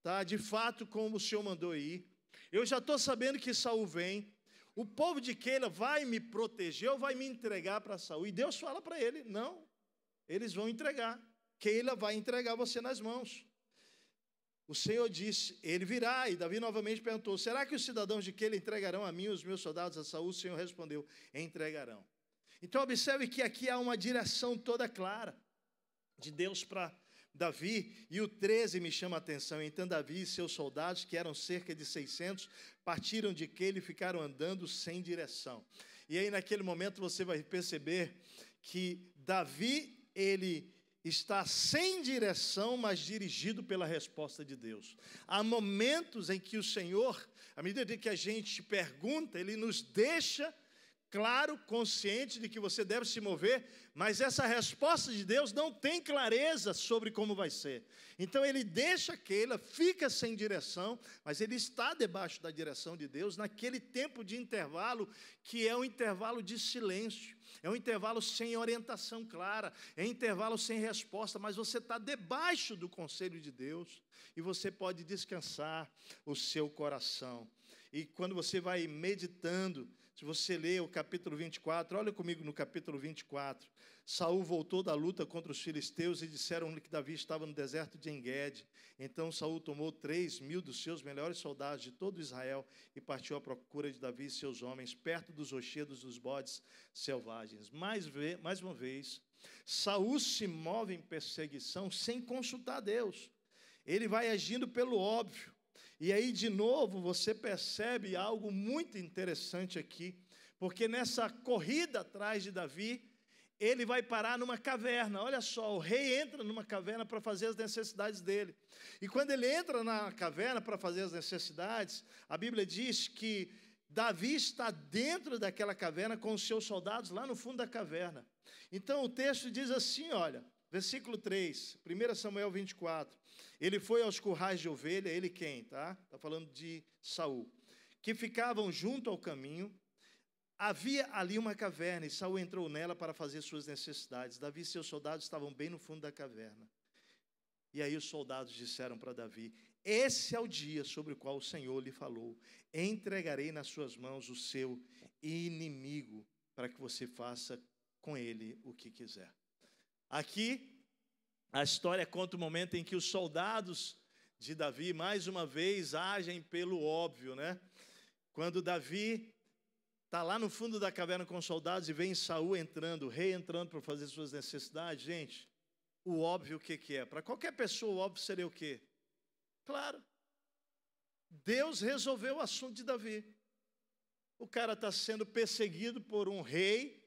tá, de fato, como o Senhor mandou ir, eu já estou sabendo que Saul vem, o povo de Keila vai me proteger ou vai me entregar para Saul? E Deus fala para ele: não, eles vão entregar, Keila vai entregar você nas mãos. O Senhor disse: ele virá. E Davi novamente perguntou: será que os cidadãos de Keila entregarão a mim os meus soldados a Saul? O Senhor respondeu: entregarão. Então observe que aqui há uma direção toda clara de Deus para Davi. E o 13 me chama a atenção. Então Davi e seus soldados, que eram cerca de 600, partiram de Keila e ficaram andando sem direção. E aí naquele momento você vai perceber que Davi, ele está sem direção, mas dirigido pela resposta de Deus. Há momentos em que o Senhor, à medida que a gente pergunta, ele nos deixa claro, consciente de que você deve se mover, mas essa resposta de Deus não tem clareza sobre como vai ser. Então ele deixa Keila, fica sem direção, mas ele está debaixo da direção de Deus naquele tempo de intervalo, que é um intervalo de silêncio, é um intervalo sem orientação clara, é um intervalo sem resposta, mas você está debaixo do conselho de Deus e você pode descansar o seu coração. E quando você vai meditando, se você ler o capítulo 24, olha comigo no capítulo 24. Saul voltou da luta contra os filisteus e disseram-lhe que Davi estava no deserto de En-Gedi. Então Saul tomou 3.000 dos seus melhores soldados de todo Israel e partiu à procura de Davi e seus homens, perto dos rochedos dos bodes selvagens. Mais uma vez, Saul se move em perseguição sem consultar Deus. Ele vai agindo pelo óbvio. E aí, de novo, você percebe algo muito interessante aqui, porque nessa corrida atrás de Davi, ele vai parar numa caverna. Olha só, o rei entra numa caverna para fazer as necessidades dele. E quando ele entra na caverna para fazer as necessidades, a Bíblia diz que Davi está dentro daquela caverna com os seus soldados lá no fundo da caverna. Então, o texto diz assim, olha, versículo 3, 1 Samuel 24. Ele foi aos currais de ovelha, ele quem, tá? Está falando de Saul, que ficavam junto ao caminho. Havia ali uma caverna e Saul entrou nela para fazer suas necessidades. Davi e seus soldados estavam bem no fundo da caverna. E aí os soldados disseram para Davi: esse é o dia sobre o qual o Senhor lhe falou. Entregarei nas suas mãos o seu inimigo para que você faça com ele o que quiser. Aqui a história conta o momento em que os soldados de Davi, mais uma vez, agem pelo óbvio, né? Quando Davi está lá no fundo da caverna com os soldados e vem Saul entrando, o rei entrando para fazer suas necessidades, gente, o óbvio o que é? Para qualquer pessoa, o óbvio seria o quê? Claro, Deus resolveu o assunto de Davi. O cara está sendo perseguido por um rei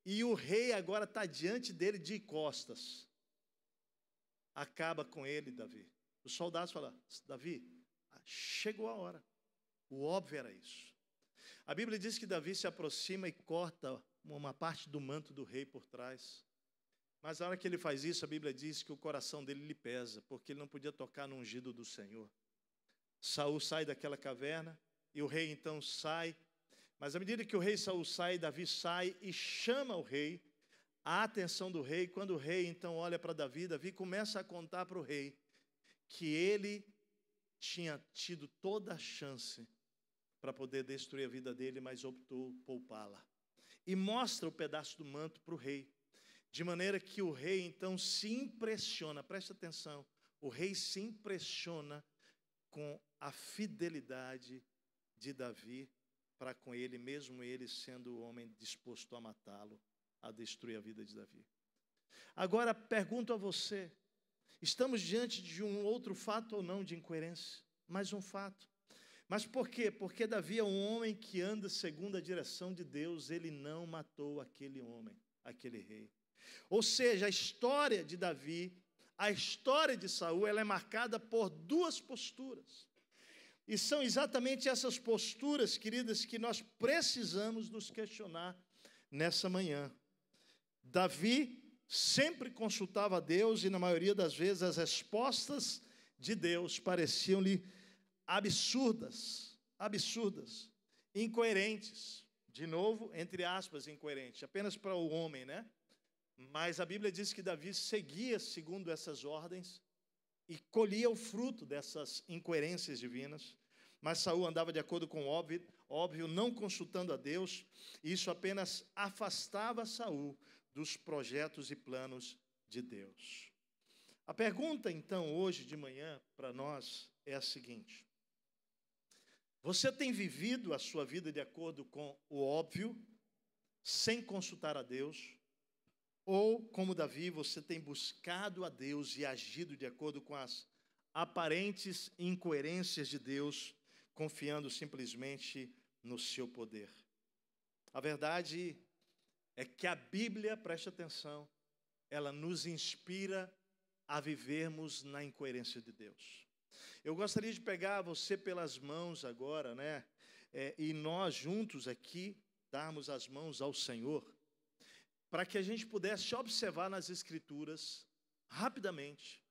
e o rei agora está diante dele de costas. Acaba com ele, Davi. Os soldados falam: Davi, chegou a hora. O óbvio era isso. A Bíblia diz que Davi se aproxima e corta uma parte do manto do rei por trás. Mas na hora que ele faz isso, a Bíblia diz que o coração dele lhe pesa, porque ele não podia tocar no ungido do Senhor. Saul sai daquela caverna e o rei então sai. Mas à medida que o rei Saul sai, Davi sai e chama o rei. A atenção do rei. Quando o rei então olha para Davi, Davi começa a contar para o rei que ele tinha tido toda a chance para poder destruir a vida dele, mas optou poupá-la. E mostra o pedaço do manto para o rei, de maneira que o rei então se impressiona, preste atenção, o rei se impressiona com a fidelidade de Davi para com ele, mesmo ele sendo o homem disposto a matá-lo, a destruir a vida de Davi. Agora, pergunto a você, estamos diante de um outro fato ou não de incoerência? Mais um fato. Mas por quê? Porque Davi é um homem que anda segundo a direção de Deus, ele não matou aquele homem, aquele rei. Ou seja, a história de Davi, a história de Saul, ela é marcada por duas posturas. E são exatamente essas posturas, queridas, que nós precisamos nos questionar nessa manhã. Davi sempre consultava a Deus e, na maioria das vezes, as respostas de Deus pareciam-lhe absurdas, incoerentes. De novo, entre aspas, incoerente, apenas para o homem, né? Mas a Bíblia diz que Davi seguia segundo essas ordens e colhia o fruto dessas incoerências divinas. Mas Saul andava de acordo com o óbvio, não consultando a Deus, e isso apenas afastava Saul dos projetos e planos de Deus. A pergunta, então, hoje de manhã, para nós, é a seguinte: você tem vivido a sua vida de acordo com o óbvio, sem consultar a Deus? Ou, como Davi, você tem buscado a Deus e agido de acordo com as aparentes incoerências de Deus, confiando simplesmente no seu poder? A verdade é que a Bíblia, preste atenção, ela nos inspira a vivermos na incoerência de Deus. Eu gostaria de pegar você pelas mãos agora, né? E nós juntos aqui darmos as mãos ao Senhor, para que a gente pudesse observar nas Escrituras, rapidamente,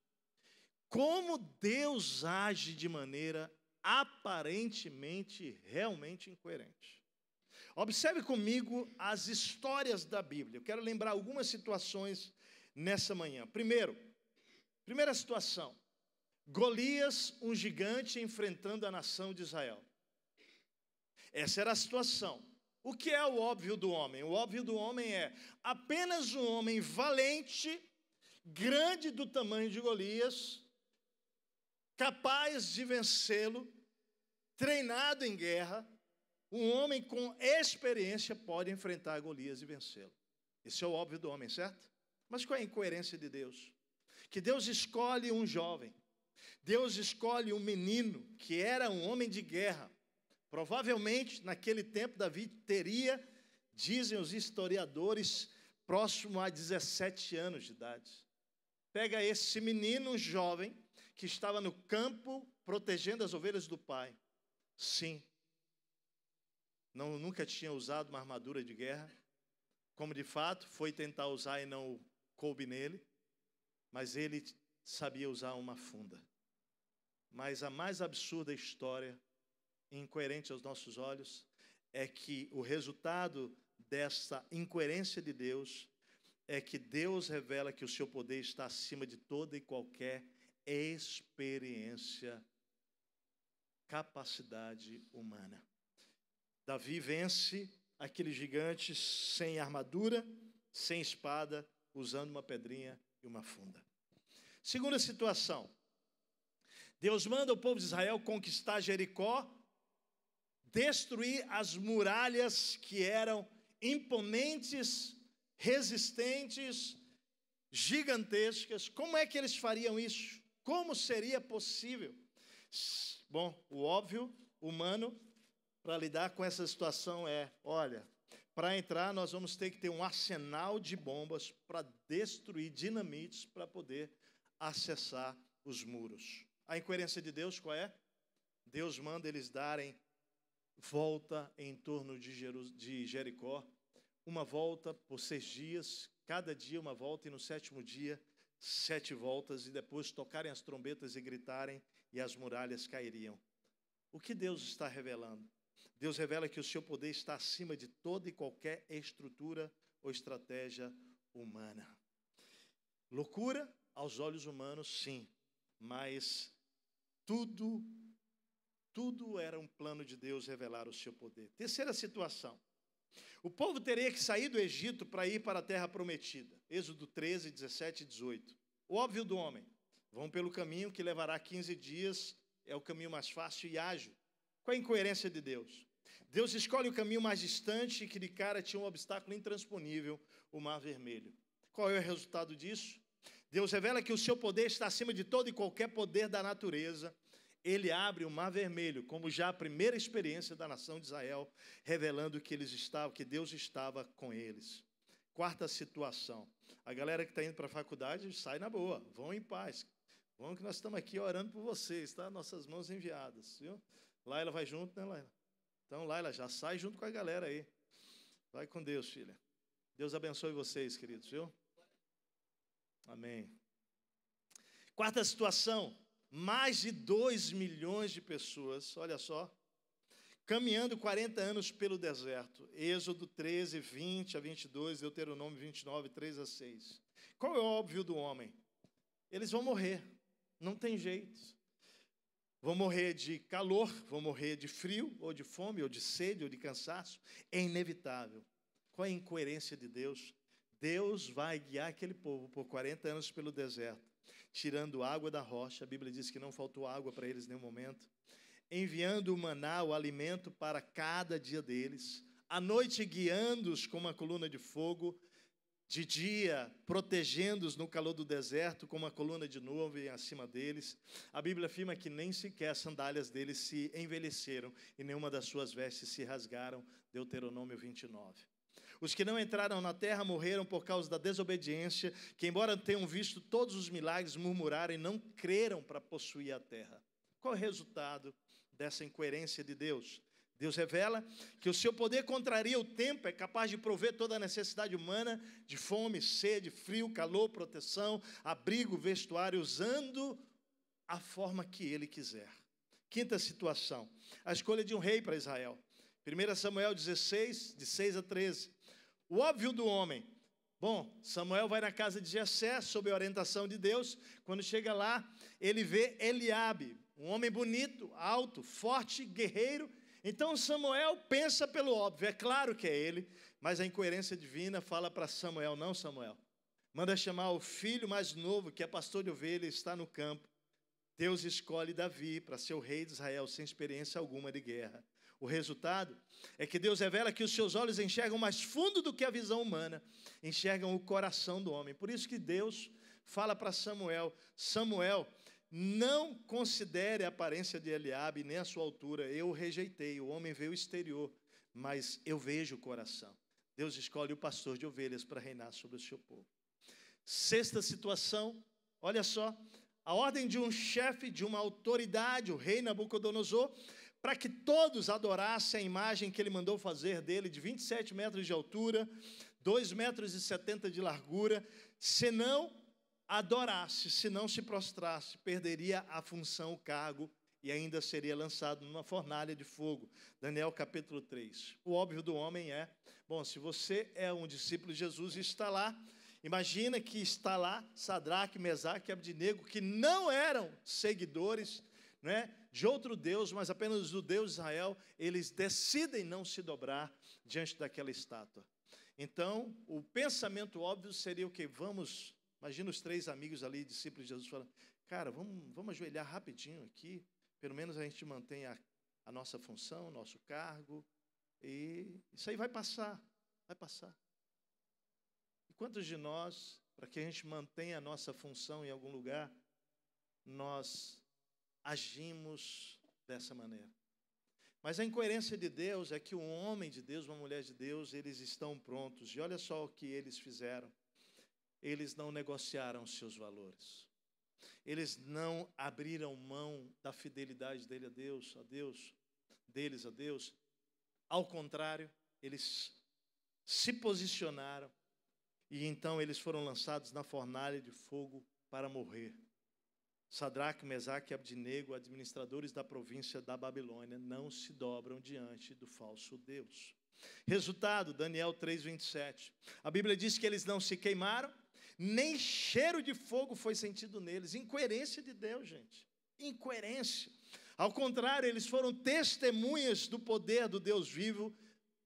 como Deus age de maneira aparentemente, realmente incoerente. Observe comigo as histórias da Bíblia. Eu quero lembrar algumas situações nessa manhã. Primeira situação, Golias, um gigante enfrentando a nação de Israel. Essa era a situação. O que é o óbvio do homem? O óbvio do homem é apenas um homem valente, grande do tamanho de Golias, capaz de vencê-lo, treinado em guerra, um homem com experiência pode enfrentar Golias e vencê-lo. Esse é o óbvio do homem, certo? Mas qual é a incoerência de Deus? Que Deus escolhe um jovem, Deus escolhe um menino que era um homem de guerra. Provavelmente, naquele tempo, Davi teria, dizem os historiadores, próximo a 17 anos de idade. Pega esse menino jovem que estava no campo protegendo as ovelhas do pai. Sim, nunca tinha usado uma armadura de guerra, como de fato foi tentar usar e não coube nele, mas ele sabia usar uma funda. Mas a mais absurda história, incoerente aos nossos olhos, é que o resultado dessa incoerência de Deus é que Deus revela que o seu poder está acima de toda e qualquer experiência, capacidade humana. Davi vence aquele gigante sem armadura, sem espada, usando uma pedrinha e uma funda. Segunda situação, Deus manda o povo de Israel conquistar Jericó, destruir as muralhas que eram imponentes, resistentes, gigantescas. Como é que eles fariam isso? Como seria possível? Bom, o óbvio humano para lidar com essa situação é, olha, para entrar nós vamos ter que ter um arsenal de bombas para destruir dinamites para poder acessar os muros. A incoerência de Deus qual é? Deus manda eles darem volta em torno de Jericó, uma volta por 6 dias, cada dia uma volta, e no 7º dia 7 voltas, e depois tocarem as trombetas e gritarem, e as muralhas cairiam. O que Deus está revelando? Deus revela que o seu poder está acima de toda e qualquer estrutura ou estratégia humana. Loucura aos olhos humanos, sim, mas tudo era um plano de Deus revelar o seu poder. Terceira situação. O povo teria que sair do Egito para ir para a terra prometida. Êxodo 13, 17 e 18. O óbvio do homem. Vão pelo caminho que levará 15 dias, é o caminho mais fácil e ágil. Qual a incoerência de Deus? Deus escolhe o caminho mais distante, que de cara tinha um obstáculo intransponível, o Mar Vermelho. Qual é o resultado disso? Deus revela que o seu poder está acima de todo e qualquer poder da natureza. Ele abre o Mar Vermelho, como já a primeira experiência da nação de Israel, revelando que Deus estava com eles. Quarta situação. A galera que está indo para a faculdade, sai na boa, vão em paz. Vão que nós estamos aqui orando por vocês, tá? Nossas mãos enviadas, viu? Laila vai junto, né, Laila? Então, Laila, já sai junto com a galera aí. Vai com Deus, filha. Deus abençoe vocês, queridos, viu? Amém. Quarta situação. Mais de 2 milhões de pessoas, olha só, caminhando 40 anos pelo deserto. Êxodo 13, 20 a 22, Deuteronômio 29, 3 a 6. Qual é o óbvio do homem? Eles vão morrer, não tem jeito. Vão morrer de calor, vão morrer de frio, ou de fome, ou de sede, ou de cansaço. É inevitável. Qual é a incoerência de Deus? Deus vai guiar aquele povo por 40 anos pelo deserto, tirando água da rocha. A Bíblia diz que não faltou água para eles em nenhum momento. Enviando o maná, o alimento para cada dia deles. À noite guiando-os com uma coluna de fogo. De dia, protegendo-os no calor do deserto, com uma coluna de nuvem acima deles. A Bíblia afirma que nem sequer as sandálias deles se envelheceram e nenhuma das suas vestes se rasgaram. Deuteronômio 29. Os que não entraram na terra morreram por causa da desobediência, que embora tenham visto todos os milagres, murmuraram e não creram para possuir a terra. Qual é o resultado dessa incoerência de Deus? Deus revela que o seu poder contraria o tempo, é capaz de prover toda a necessidade humana de fome, sede, frio, calor, proteção, abrigo, vestuário, usando a forma que ele quiser. Quinta situação, a escolha de um rei para Israel. 1 Samuel 16, de 6 a 13. O óbvio do homem. Bom, Samuel vai na casa de Jessé, sob a orientação de Deus. Quando chega lá, ele vê Eliabe, um homem bonito, alto, forte, guerreiro. Então Samuel pensa pelo óbvio, é claro que é ele, mas a incoerência divina fala para Samuel, não, Samuel, manda chamar o filho mais novo, que é pastor de ovelha e está no campo. Deus escolhe Davi para ser o rei de Israel, sem experiência alguma de guerra. O resultado é que Deus revela que os seus olhos enxergam mais fundo do que a visão humana, enxergam o coração do homem. Por isso que Deus fala para Samuel, Samuel, não considere a aparência de Eliabe, nem a sua altura. Eu o rejeitei, o homem veio exterior, mas eu vejo o coração. Deus escolhe o pastor de ovelhas para reinar sobre o seu povo. Sexta situação, olha só, a ordem de um chefe, de uma autoridade, o rei Nabucodonosor, para que todos adorassem a imagem que ele mandou fazer dele, de 27 metros de altura, 2,70 metros de largura, senão adorasse, se não se prostrasse, perderia a função, o cargo, e ainda seria lançado numa fornalha de fogo. Daniel capítulo 3. O óbvio do homem é, bom, se você é um discípulo de Jesus e está lá, imagina que está lá Sadraque, Mesaque e Abdinego, que não eram seguidores, né, de outro Deus, mas apenas do Deus de Israel, eles decidem não se dobrar diante daquela estátua. Então, o pensamento óbvio seria o quê? Imagina os 3 amigos ali, discípulos de Jesus, falando, cara, vamos ajoelhar rapidinho aqui, pelo menos a gente mantém a nossa função, o nosso cargo, e isso aí vai passar, vai passar. E quantos de nós, para que a gente mantenha a nossa função em algum lugar, nós agimos dessa maneira? Mas a incoerência de Deus é que um homem de Deus, uma mulher de Deus, eles estão prontos, e olha só o que eles fizeram. Eles não negociaram seus valores. Eles não abriram mão da fidelidade deles a Deus. Ao contrário, eles se posicionaram e então eles foram lançados na fornalha de fogo para morrer. Sadraque, Mesaque e Abdinego, administradores da província da Babilônia, não se dobram diante do falso Deus. Resultado, Daniel 3:27. A Bíblia diz que eles não se queimaram, nem cheiro de fogo foi sentido neles. Incoerência de Deus, gente. Incoerência. Ao contrário, eles foram testemunhas do poder do Deus vivo,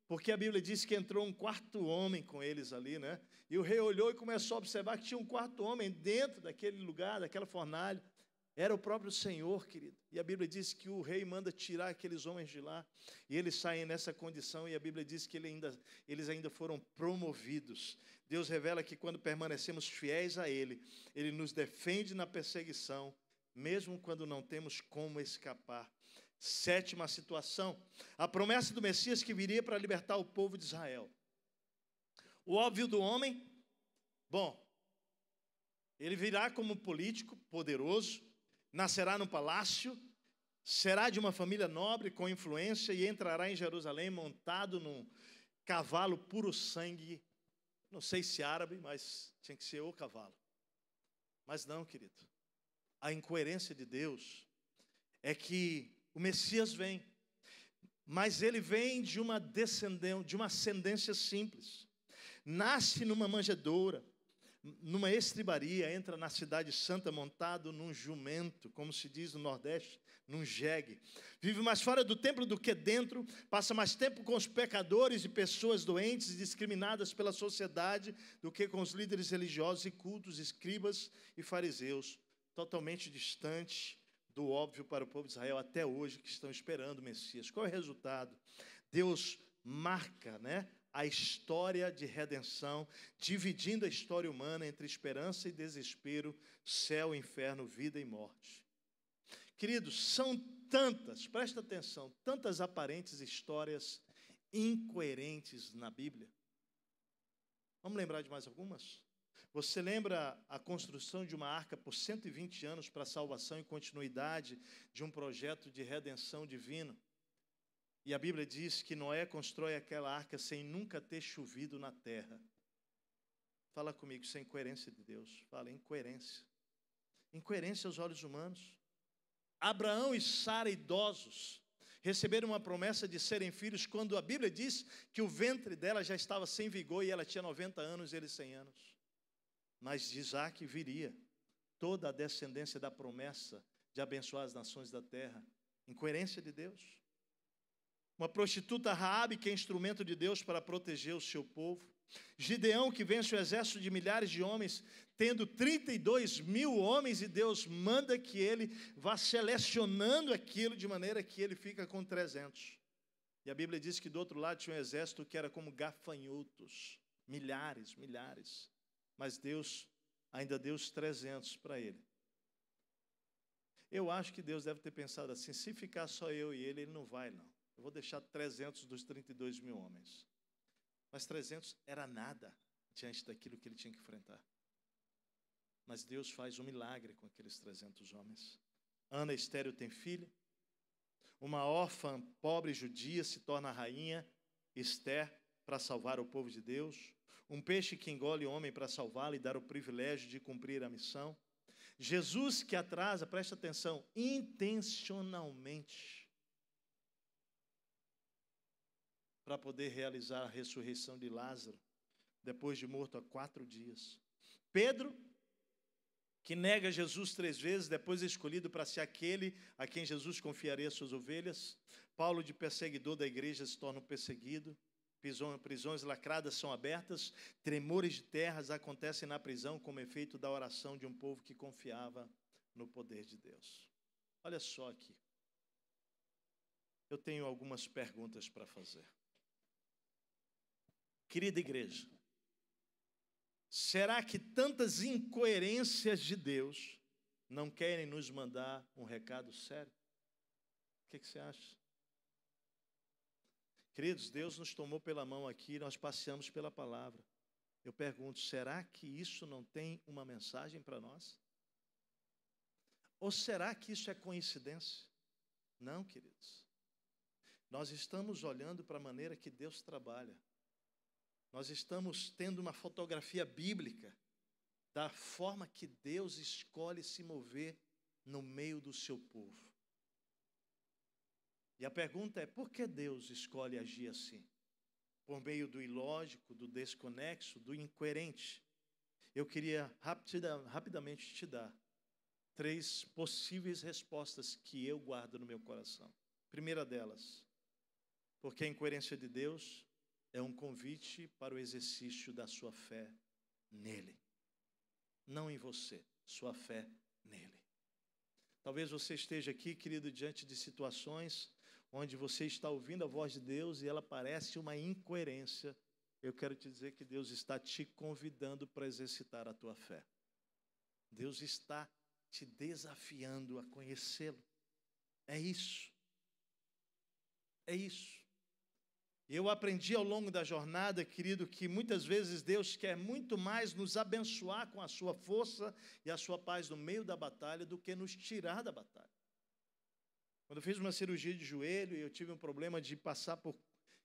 porque a Bíblia diz que entrou um quarto homem com eles ali, né? E o rei olhou e começou a observar que tinha um quarto homem dentro daquele lugar, daquela fornalha. Era o próprio Senhor, querido. E a Bíblia diz que o rei manda tirar aqueles homens de lá. E eles saem nessa condição. E a Bíblia diz que eles ainda foram promovidos. Deus revela que quando permanecemos fiéis a Ele, Ele nos defende na perseguição, mesmo quando não temos como escapar. Sétima situação, a promessa do Messias que viria para libertar o povo de Israel. O óbvio do homem, bom, ele virá como político poderoso, nascerá no palácio, será de uma família nobre com influência e entrará em Jerusalém montado num cavalo puro sangue, não sei se árabe, mas tinha que ser o cavalo. Mas não, querido, a incoerência de Deus é que o Messias vem, mas ele vem de uma ascendência simples. Nasce numa manjedoura, numa estribaria, entra na cidade santa montado num jumento, como se diz no Nordeste, num jegue. Vive mais fora do templo do que dentro, passa mais tempo com os pecadores e pessoas doentes e discriminadas pela sociedade do que com os líderes religiosos e cultos, escribas e fariseus, totalmente distante do óbvio para o povo de Israel até hoje, que estão esperando o Messias. Qual é o resultado? Deus marca, a história de redenção, dividindo a história humana entre esperança e desespero, céu, inferno, vida e morte. Queridos, são tantas, presta atenção, tantas aparentes histórias incoerentes na Bíblia. Vamos lembrar de mais algumas? Você lembra a construção de uma arca por 120 anos para a salvação e continuidade de um projeto de redenção divino? E a Bíblia diz que Noé constrói aquela arca sem nunca ter chovido na terra. Fala comigo, isso é incoerência de Deus. Fala, incoerência. Incoerência aos olhos humanos. Abraão e Sara, idosos, receberam uma promessa de serem filhos quando a Bíblia diz que o ventre dela já estava sem vigor e ela tinha 90 anos e ele 100 anos. Mas de Isaac viria toda a descendência da promessa de abençoar as nações da terra. Incoerência de Deus. Uma prostituta Raabe, que é instrumento de Deus para proteger o seu povo. Gideão, que vence o exército de milhares de homens, tendo 32 mil homens, e Deus manda que ele vá selecionando aquilo de maneira que ele fica com 300. E a Bíblia diz que do outro lado tinha um exército que era como gafanhotos, milhares. Mas Deus ainda deu os 300 para ele. Eu acho que Deus deve ter pensado assim, se ficar só eu e ele não vai não. Eu vou deixar 300 dos 32 mil homens. Mas 300 era nada diante daquilo que ele tinha que enfrentar. Mas Deus faz um milagre com aqueles 300 homens. Ana estéril tem filha. Uma órfã pobre judia se torna rainha, Esther, para salvar o povo de Deus. Um peixe que engole o homem para salvá-lo e dar o privilégio de cumprir a missão. Jesus que atrasa, presta atenção, intencionalmente, para poder realizar a ressurreição de Lázaro, depois de morto há 4 dias. Pedro, que nega Jesus 3 vezes, depois é escolhido para ser aquele a quem Jesus confiaria suas ovelhas. Paulo, de perseguidor da igreja, se torna um perseguido. Prisões lacradas são abertas, tremores de terras acontecem na prisão como efeito da oração de um povo que confiava no poder de Deus. Olha só aqui. Eu tenho algumas perguntas para fazer. Querida igreja, será que tantas incoerências de Deus não querem nos mandar um recado sério? O que você acha? Queridos, Deus nos tomou pela mão aqui, nós passeamos pela palavra. Eu pergunto, será que isso não tem uma mensagem para nós? Ou será que isso é coincidência? Não, queridos. Nós estamos olhando para a maneira que Deus trabalha. Nós estamos tendo uma fotografia bíblica da forma que Deus escolhe se mover no meio do seu povo. E a pergunta é, por que Deus escolhe agir assim? Por meio do ilógico, do desconexo, do incoerente. Eu queria rapidamente te dar 3 possíveis respostas que eu guardo no meu coração. Primeira delas, porque a incoerência de Deus é um convite para o exercício da sua fé nele. Não em você, sua fé nele. Talvez você esteja aqui, querido, diante de situações onde você está ouvindo a voz de Deus e ela parece uma incoerência. Eu quero te dizer que Deus está te convidando para exercitar a tua fé. Deus está te desafiando a conhecê-lo. É isso. É isso. E eu aprendi ao longo da jornada, querido, que muitas vezes Deus quer muito mais nos abençoar com a sua força e a sua paz no meio da batalha do que nos tirar da batalha. Quando eu fiz uma cirurgia de joelho e eu tive um problema de passar por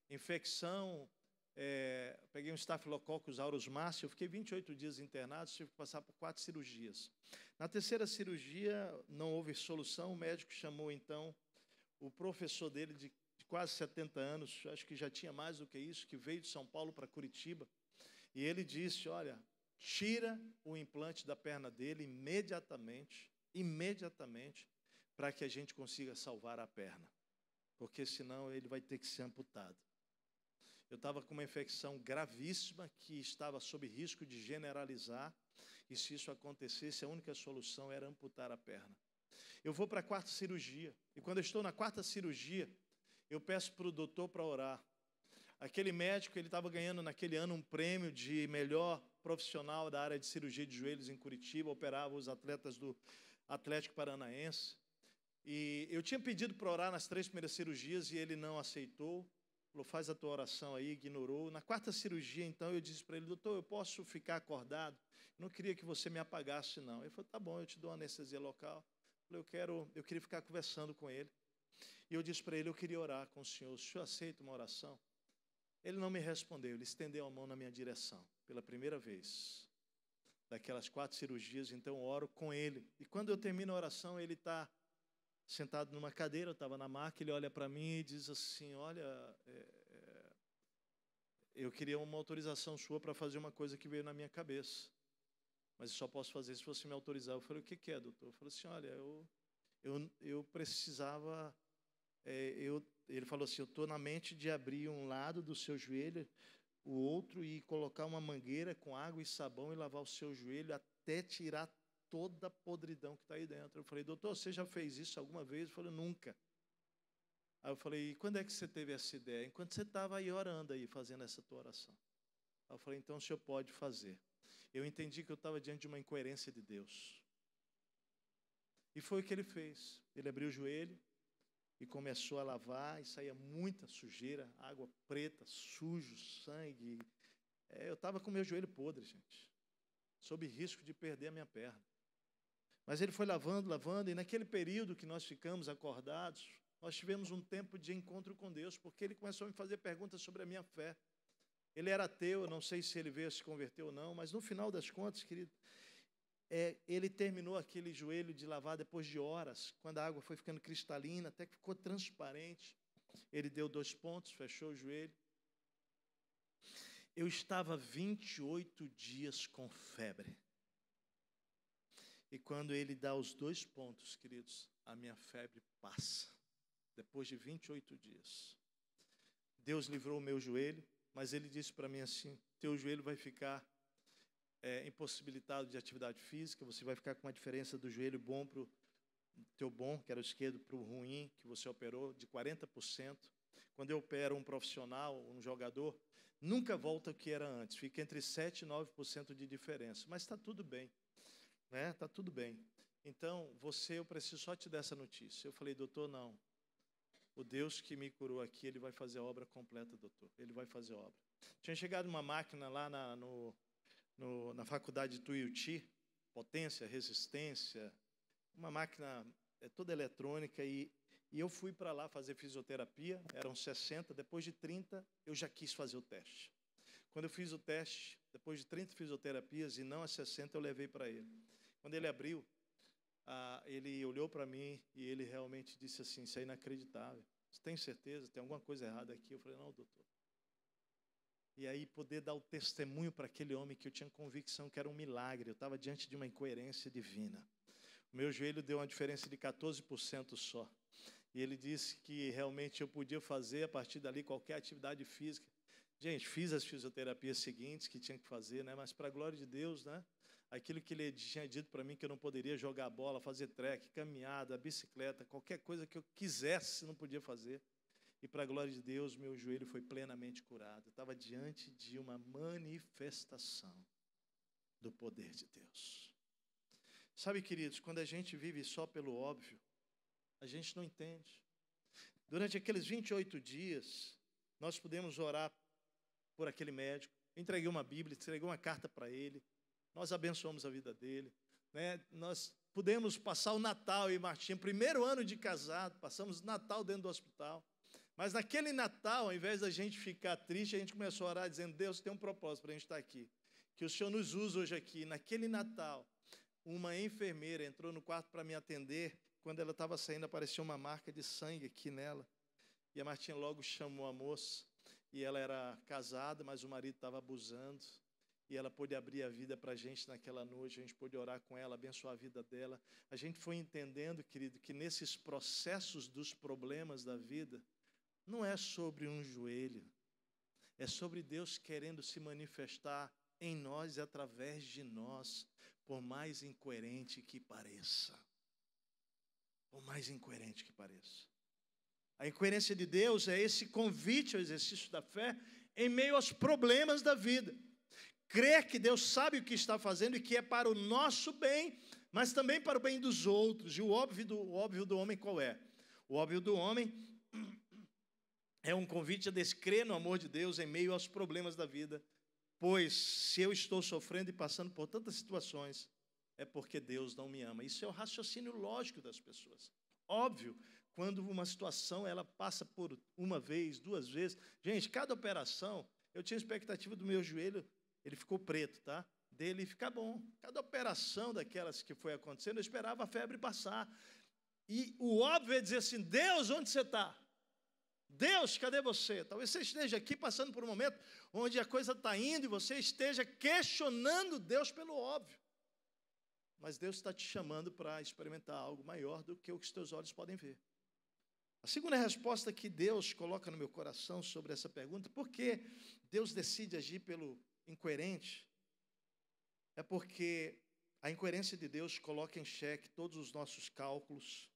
infecção, peguei um Staphylococcus aureus massa, eu fiquei 28 dias internado, tive que passar por 4 cirurgias. Na terceira cirurgia não houve solução, o médico chamou então o professor dele de quase 70 anos, acho que já tinha mais do que isso, que veio de São Paulo para Curitiba, e ele disse, olha, tira o implante da perna dele imediatamente, para que a gente consiga salvar a perna, porque senão ele vai ter que ser amputado. Eu estava com uma infecção gravíssima que estava sob risco de generalizar, e se isso acontecesse, a única solução era amputar a perna. Eu vou para a 4ª cirurgia, e quando eu estou na 4ª cirurgia, eu peço para o doutor para orar. Aquele médico, ele estava ganhando naquele ano um prêmio de melhor profissional da área de cirurgia de joelhos em Curitiba, operava os atletas do Atlético Paranaense. E eu tinha pedido para orar nas 3 primeiras cirurgias e ele não aceitou. Falou, faz a tua oração aí, ignorou. Na 4ª cirurgia, então, eu disse para ele, doutor, eu posso ficar acordado? Eu não queria que você me apagasse, não. Ele falou, tá bom, eu te dou uma anestesia local. Eu falei, eu queria ficar conversando com ele. E eu disse para ele, eu queria orar com o senhor aceita uma oração? Ele não me respondeu, ele estendeu a mão na minha direção, pela primeira vez. Daquelas 4 cirurgias, então eu oro com ele. E quando eu termino a oração, ele está sentado numa cadeira, eu estava na maca, ele olha para mim e diz assim, olha, eu queria uma autorização sua para fazer uma coisa que veio na minha cabeça. Mas eu só posso fazer se você me autorizar. Eu falei, o que é, doutor? Eu falei assim, olha, eu precisava... ele falou assim, eu estou na mente de abrir um lado do seu joelho, o outro, e colocar uma mangueira com água e sabão e lavar o seu joelho até tirar toda a podridão que está aí dentro. Eu falei, doutor, você já fez isso alguma vez? Ele falou, nunca. Aí eu falei, e quando é que você teve essa ideia? Enquanto você estava aí orando, aí, fazendo essa tua oração. Aí eu falei, então o senhor pode fazer. Eu entendi que eu estava diante de uma incoerência de Deus. E foi o que ele fez. Ele abriu o joelho e começou a lavar, e saía muita sujeira, água preta, sujo, sangue. Eu estava com meu joelho podre, gente, sob risco de perder a minha perna. Mas ele foi lavando, e naquele período que nós ficamos acordados, nós tivemos um tempo de encontro com Deus, porque ele começou a me fazer perguntas sobre a minha fé. Ele era ateu, eu não sei se ele veio a se converter ou não, mas no final das contas, querido, ele terminou aquele joelho de lavar depois de horas, quando a água foi ficando cristalina, até que ficou transparente. Ele deu 2 pontos, fechou o joelho. Eu estava 28 dias com febre. E quando ele dá os 2 pontos, queridos, a minha febre passa. Depois de 28 dias. Deus livrou o meu joelho, mas ele disse para mim assim, teu joelho vai ficar impossibilitado de atividade física, você vai ficar com uma diferença do joelho bom para o teu bom, que era o esquerdo, para o ruim, que você operou, de 40%. Quando eu opero um profissional, um jogador, nunca volta o que era antes, fica entre 7% e 9% de diferença, mas está tudo bem, né? Está tudo bem. Então, eu preciso só te dar essa notícia. Eu falei, doutor, não. O Deus que me curou aqui, ele vai fazer a obra completa, doutor. Ele vai fazer a obra. Tinha chegado uma máquina lá na faculdade de Tuiuti, potência, resistência, uma máquina toda eletrônica, e eu fui para lá fazer fisioterapia, eram 60, depois de 30 eu já quis fazer o teste. Quando eu fiz o teste, depois de 30 fisioterapias e não as 60, eu levei para ele. Quando ele abriu, ele olhou para mim e ele realmente disse assim, isso é inacreditável. Você tem certeza? Tem alguma coisa errada aqui? Eu falei, não, doutor. E aí poder dar o testemunho para aquele homem que eu tinha convicção que era um milagre. Eu estava diante de uma incoerência divina. O meu joelho deu uma diferença de 14% só. E ele disse que realmente eu podia fazer a partir dali qualquer atividade física. Gente, fiz as fisioterapias seguintes que tinha que fazer, né? Mas para a glória de Deus, né? Aquilo que ele tinha dito para mim que eu não poderia jogar bola, fazer trek, caminhada, bicicleta, qualquer coisa que eu quisesse, não podia fazer. E para a glória de Deus, meu joelho foi plenamente curado. Eu estava diante de uma manifestação do poder de Deus. Sabe, queridos, quando a gente vive só pelo óbvio, a gente não entende. Durante aqueles 28 dias, nós pudemos orar por aquele médico. Eu entreguei uma Bíblia, entreguei uma carta para ele. Nós abençoamos a vida dele, né? Nós pudemos passar o Natal, eu e Martinha, primeiro ano de casado, passamos o Natal dentro do hospital. Mas naquele Natal, ao invés da gente ficar triste, a gente começou a orar dizendo: Deus tem um propósito para a gente estar aqui. Que o Senhor nos usa hoje aqui. Naquele Natal, uma enfermeira entrou no quarto para me atender. Quando ela estava saindo, apareceu uma marca de sangue aqui nela. E a Martinha logo chamou a moça. E ela era casada, mas o marido estava abusando. E ela pôde abrir a vida para a gente naquela noite. A gente pôde orar com ela, abençoar a vida dela. A gente foi entendendo, querido, que nesses processos dos problemas da vida, não é sobre um joelho. É sobre Deus querendo se manifestar em nós e através de nós, por mais incoerente que pareça. Por mais incoerente que pareça. A incoerência de Deus é esse convite ao exercício da fé em meio aos problemas da vida. Crer que Deus sabe o que está fazendo e que é para o nosso bem, mas também para o bem dos outros. E o óbvio do homem qual é? O óbvio do homem é um convite a descrer no amor de Deus em meio aos problemas da vida. Pois se eu estou sofrendo e passando por tantas situações, é porque Deus não me ama. Isso é o raciocínio lógico das pessoas. Óbvio, quando uma situação ela passa por uma vez, duas vezes. Gente, cada operação, eu tinha expectativa do meu joelho, ele ficou preto, tá? Dele ficar bom. Cada operação daquelas que foi acontecendo, eu esperava a febre passar. E o óbvio é dizer assim: Deus, onde você está? Deus, cadê você? Talvez você esteja aqui passando por um momento onde a coisa está indo e você esteja questionando Deus pelo óbvio. Mas Deus está te chamando para experimentar algo maior do que o que os teus olhos podem ver. A segunda resposta que Deus coloca no meu coração sobre essa pergunta, por que Deus decide agir pelo incoerente, é porque a incoerência de Deus coloca em xeque todos os nossos cálculos,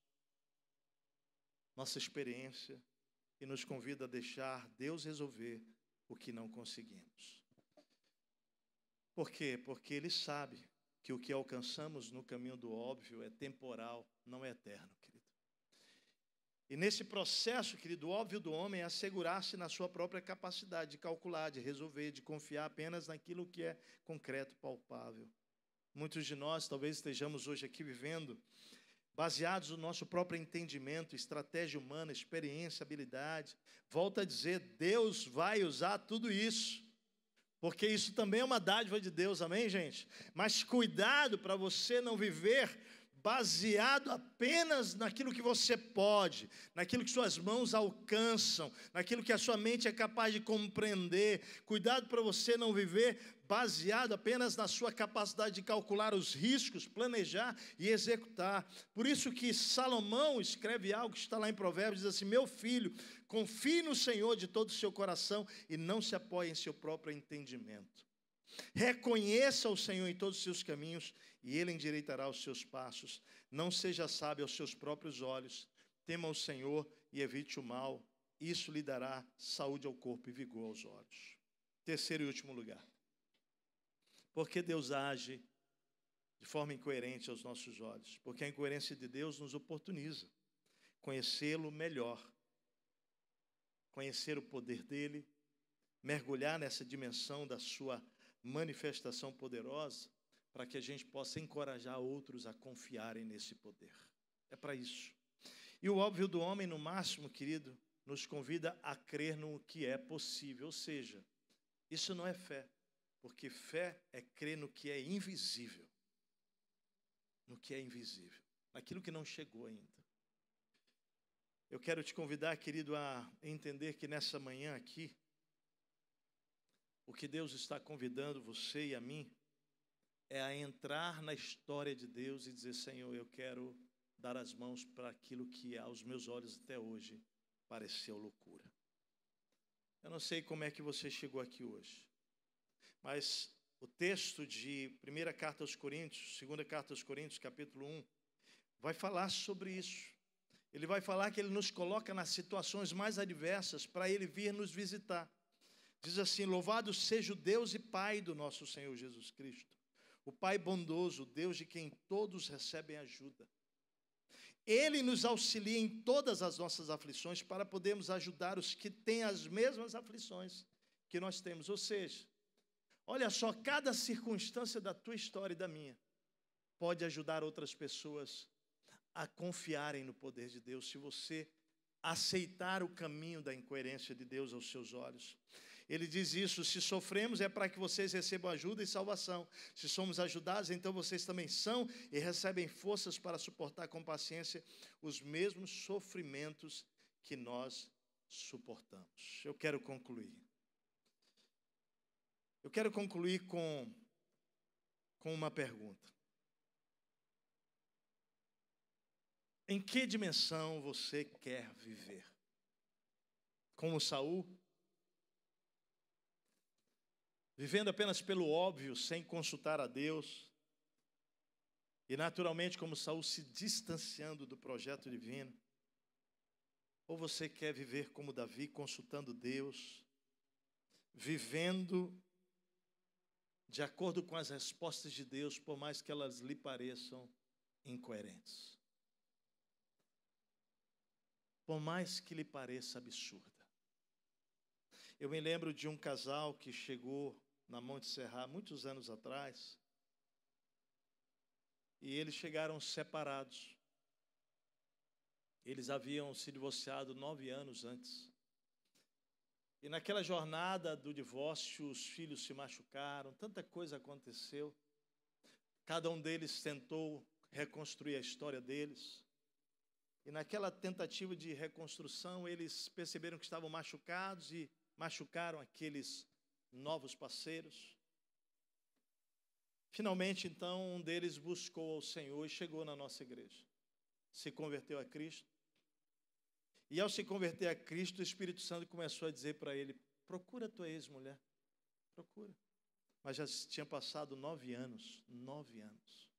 nossa experiência, e nos convida a deixar Deus resolver o que não conseguimos. Por quê? Porque Ele sabe que o que alcançamos no caminho do óbvio é temporal, não é eterno, querido. E nesse processo, querido, o óbvio do homem é assegurar-se na sua própria capacidade de calcular, de resolver, de confiar apenas naquilo que é concreto, palpável. Muitos de nós talvez estejamos hoje aqui vivendo baseados no nosso próprio entendimento, estratégia humana, experiência, habilidade. Volto a dizer, Deus vai usar tudo isso, porque isso também é uma dádiva de Deus, amém, gente? Mas cuidado para você não viver baseado apenas naquilo que você pode, naquilo que suas mãos alcançam, naquilo que a sua mente é capaz de compreender. Cuidado para você não viver baseado apenas na sua capacidade de calcular os riscos, planejar e executar. Por isso que Salomão escreve algo que está lá em Provérbios, diz assim: meu filho, confie no Senhor de todo o seu coração e não se apoie em seu próprio entendimento. Reconheça o Senhor em todos os seus caminhos e Ele endireitará os seus passos. Não seja sábio aos seus próprios olhos. Tema o Senhor e evite o mal. Isso lhe dará saúde ao corpo e vigor aos olhos. Terceiro e último lugar. Porque Deus age de forma incoerente aos nossos olhos? Porque a incoerência de Deus nos oportuniza conhecê-lo melhor, conhecer o poder dEle, mergulhar nessa dimensão da sua manifestação poderosa, para que a gente possa encorajar outros a confiarem nesse poder. É para isso. E o óbvio do homem, no máximo, querido, nos convida a crer no que é possível. Ou seja, isso não é fé, porque fé é crer no que é invisível. No que é invisível, naquilo que não chegou ainda. Eu quero te convidar, querido, a entender que nessa manhã aqui, o que Deus está convidando você e a mim é a entrar na história de Deus e dizer: Senhor, eu quero dar as mãos para aquilo que aos meus olhos até hoje pareceu loucura. Eu não sei como é que você chegou aqui hoje, mas o texto de 1ª carta aos Coríntios, 2ª carta aos Coríntios, capítulo 1, vai falar sobre isso. Ele vai falar que Ele nos coloca nas situações mais adversas para Ele vir nos visitar. Diz assim: louvado seja o Deus e Pai do nosso Senhor Jesus Cristo, o Pai bondoso, o Deus de quem todos recebem ajuda. Ele nos auxilia em todas as nossas aflições para podermos ajudar os que têm as mesmas aflições que nós temos. Ou seja, olha só, cada circunstância da tua história e da minha pode ajudar outras pessoas a confiarem no poder de Deus, se você aceitar o caminho da incoerência de Deus aos seus olhos. Ele diz isso: se sofremos é para que vocês recebam ajuda e salvação. Se somos ajudados, então vocês também são e recebem forças para suportar com paciência os mesmos sofrimentos que nós suportamos. Eu quero concluir. Eu quero concluir com uma pergunta. Em que dimensão você quer viver? Como Saul? Vivendo apenas pelo óbvio, sem consultar a Deus, e naturalmente como Saul, se distanciando do projeto divino? Ou você quer viver como Davi, consultando Deus, vivendo de acordo com as respostas de Deus, por mais que elas lhe pareçam incoerentes? Por mais que lhe pareça absurda. Eu me lembro de um casal que chegou na Monte Serra muitos anos atrás, e eles chegaram separados. Eles haviam se divorciado 9 anos antes. E naquela jornada do divórcio, os filhos se machucaram, tanta coisa aconteceu. Cada um deles tentou reconstruir a história deles. E naquela tentativa de reconstrução, eles perceberam que estavam machucados e machucaram aqueles novos parceiros. Finalmente, então, um deles buscou ao Senhor e chegou na nossa igreja. Se converteu a Cristo. E ao se converter a Cristo, o Espírito Santo começou a dizer para ele: procura a tua ex-mulher, procura. Mas já tinha passado 9 anos, 9 anos.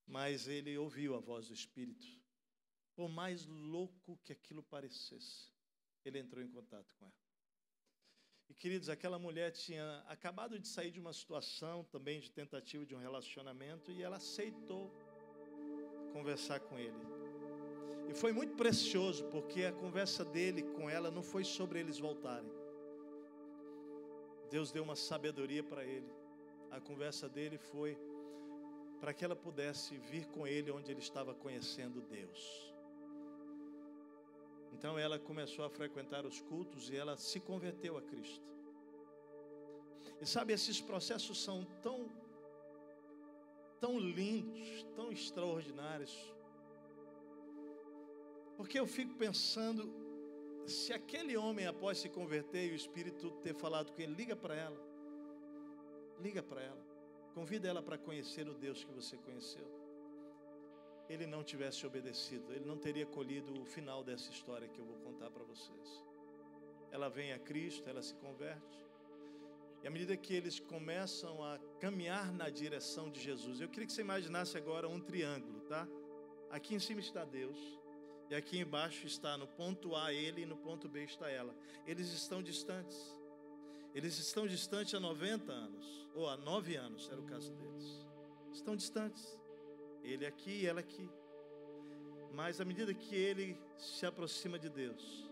Mas ele ouviu a voz do Espírito. Por mais louco que aquilo parecesse, ele entrou em contato com ela. E, queridos, aquela mulher tinha acabado de sair de uma situação também de tentativa de um relacionamento, e ela aceitou conversar com ele. E foi muito precioso, porque a conversa dele com ela não foi sobre eles voltarem. Deus deu uma sabedoria para ele. A conversa dele foi para que ela pudesse vir com ele onde ele estava conhecendo Deus. Então ela começou a frequentar os cultos e ela se converteu a Cristo. E sabe, esses processos são tão lindos, tão extraordinários. Porque eu fico pensando, se aquele homem, após se converter e o Espírito ter falado com ele, liga para ela, convida ela para conhecer o Deus que você conheceu, ele não tivesse obedecido, ele não teria colhido o final dessa história que eu vou contar para vocês. Ela vem a Cristo, ela se converte, e à medida que eles começam a caminhar na direção de Jesus, eu queria que você imaginasse agora um triângulo, tá? Aqui em cima está Deus, e aqui embaixo está no ponto A ele, e no ponto B está ela. Eles estão distantes. Eles estão distantes há 90 anos, ou há 9 anos, era o caso deles. Estão distantes. Ele aqui e ela aqui. Mas à medida que ele se aproxima de Deus,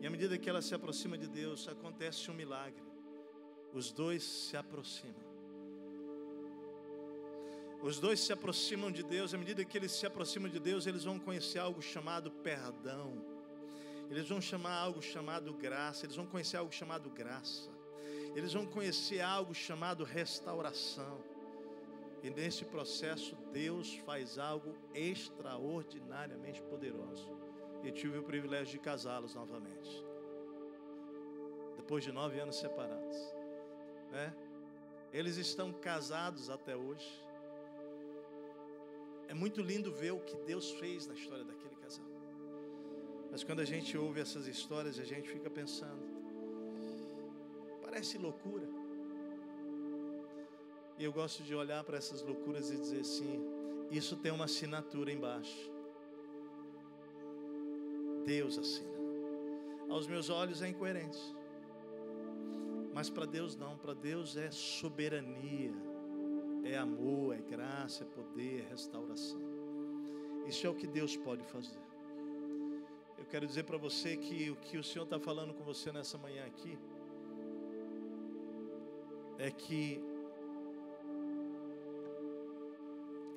e à medida que ela se aproxima de Deus, acontece um milagre. Os dois se aproximam. Os dois se aproximam de Deus. À medida que eles se aproximam de Deus, eles vão conhecer algo chamado perdão. Eles vão chamar algo chamado graça. Eles vão conhecer algo chamado graça. Eles vão conhecer algo chamado restauração. E nesse processo, Deus faz algo extraordinariamente poderoso. Eu tive o privilégio de casá-los novamente. Depois de 9 anos separados. Eles estão casados até hoje. É muito lindo ver o que Deus fez na história daquele casal. Mas quando a gente ouve essas histórias, a gente fica pensando, parece loucura. E eu gosto de olhar para essas loucuras e dizer assim, isso tem uma assinatura embaixo. Deus assina. Aos meus olhos é incoerente. Mas para Deus não, para Deus é soberania, é amor, é graça, é poder, é restauração. Isso é o que Deus pode fazer. Eu quero dizer para você que o que o Senhor está falando com você nessa manhã aqui é que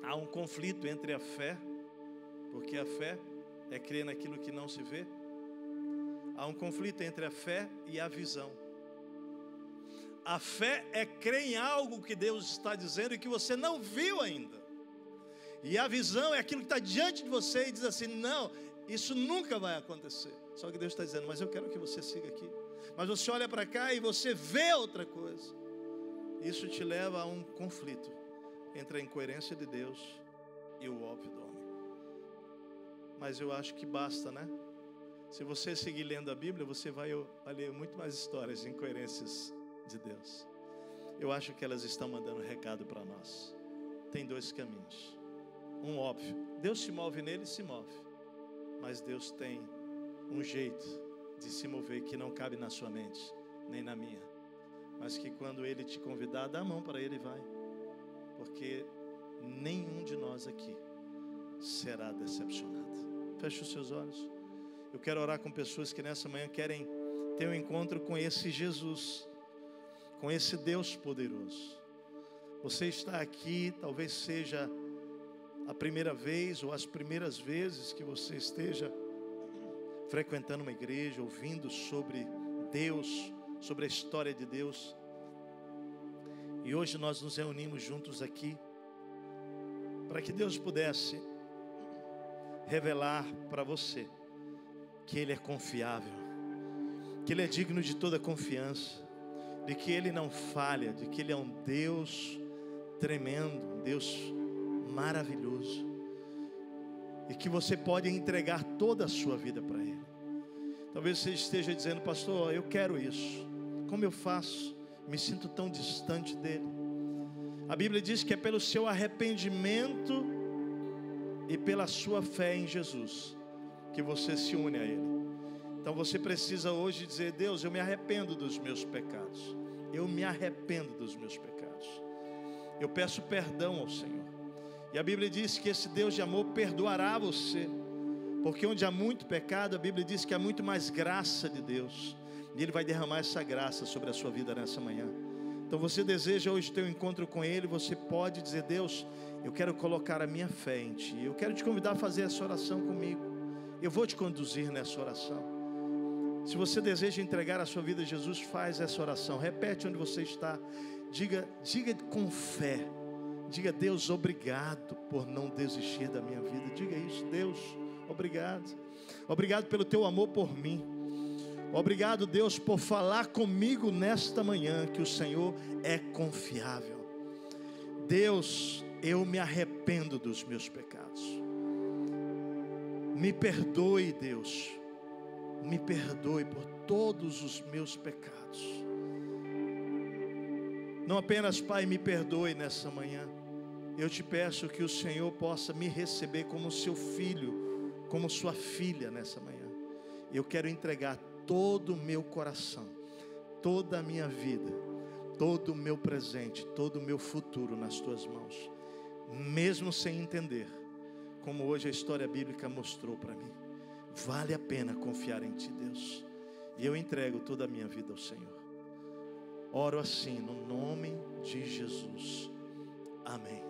há um conflito entre a fé, porque a fé é crer naquilo que não se vê. Há um conflito entre a fé e a visão. A fé é crer em algo que Deus está dizendo e que você não viu ainda. E a visão é aquilo que está diante de você e diz assim: não, isso nunca vai acontecer. Só que Deus está dizendo: mas eu quero que você siga aqui. Mas você olha para cá e você vê outra coisa. Isso te leva a um conflito entre a incoerência de Deus e o óbvio do homem. Mas eu acho que basta, né? Se você seguir lendo a Bíblia, você vai ler muito mais histórias de incoerências de Deus. Eu acho que elas estão mandando recado para nós. Tem dois caminhos. Um óbvio, Deus se move nele, se move. Mas Deus tem um jeito de se mover que não cabe na sua mente, nem na minha. Mas que quando Ele te convidar, dá a mão para Ele e vai. Porque nenhum de nós aqui será decepcionado. Feche os seus olhos. Eu quero orar com pessoas que nessa manhã querem ter um encontro com esse Jesus, com esse Deus poderoso. Você está aqui, talvez seja a primeira vez ou as primeiras vezes que você esteja frequentando uma igreja, ouvindo sobre Deus, sobre a história de Deus. E hoje nós nos reunimos juntos aqui para que Deus pudesse revelar para você que Ele é confiável, que Ele é digno de toda confiança, de que Ele não falha, de que Ele é um Deus tremendo, um Deus maravilhoso, e que você pode entregar toda a sua vida para Ele. Talvez você esteja dizendo: pastor, eu quero isso, como eu faço? Me sinto tão distante dele. A Bíblia diz que é pelo seu arrependimento e pela sua fé em Jesus que você se une a Ele. Então você precisa hoje dizer: Deus, eu me arrependo dos meus pecados. Eu me arrependo dos meus pecados. Eu peço perdão ao Senhor. E a Bíblia diz que esse Deus de amor perdoará você. Porque onde há muito pecado, a Bíblia diz que há muito mais graça de Deus. E Ele vai derramar essa graça sobre a sua vida nessa manhã. Então você deseja hoje ter um encontro com Ele, você pode dizer: Deus, eu quero colocar a minha fé em Ti. Eu quero te convidar a fazer essa oração comigo. Eu vou te conduzir nessa oração. Se você deseja entregar a sua vida a Jesus, faz essa oração. Repete onde você está. Diga com fé. Diga: Deus, obrigado por não desistir da minha vida. Diga isso: Deus, obrigado. Obrigado pelo Teu amor por mim. Obrigado, Deus, por falar comigo nesta manhã que o Senhor é confiável. Deus, eu me arrependo dos meus pecados. Me perdoe, Deus. Me perdoe por todos os meus pecados. Não apenas, Pai, me perdoe nessa manhã. Eu te peço que o Senhor possa me receber como seu filho, como sua filha nessa manhã. Eu quero entregar todo o meu coração, toda a minha vida, todo o meu presente, todo o meu futuro nas Tuas mãos. Mesmo sem entender, como hoje a história bíblica mostrou para mim. Vale a pena confiar em Ti, Deus. E eu entrego toda a minha vida ao Senhor. Oro assim no nome de Jesus. Amém.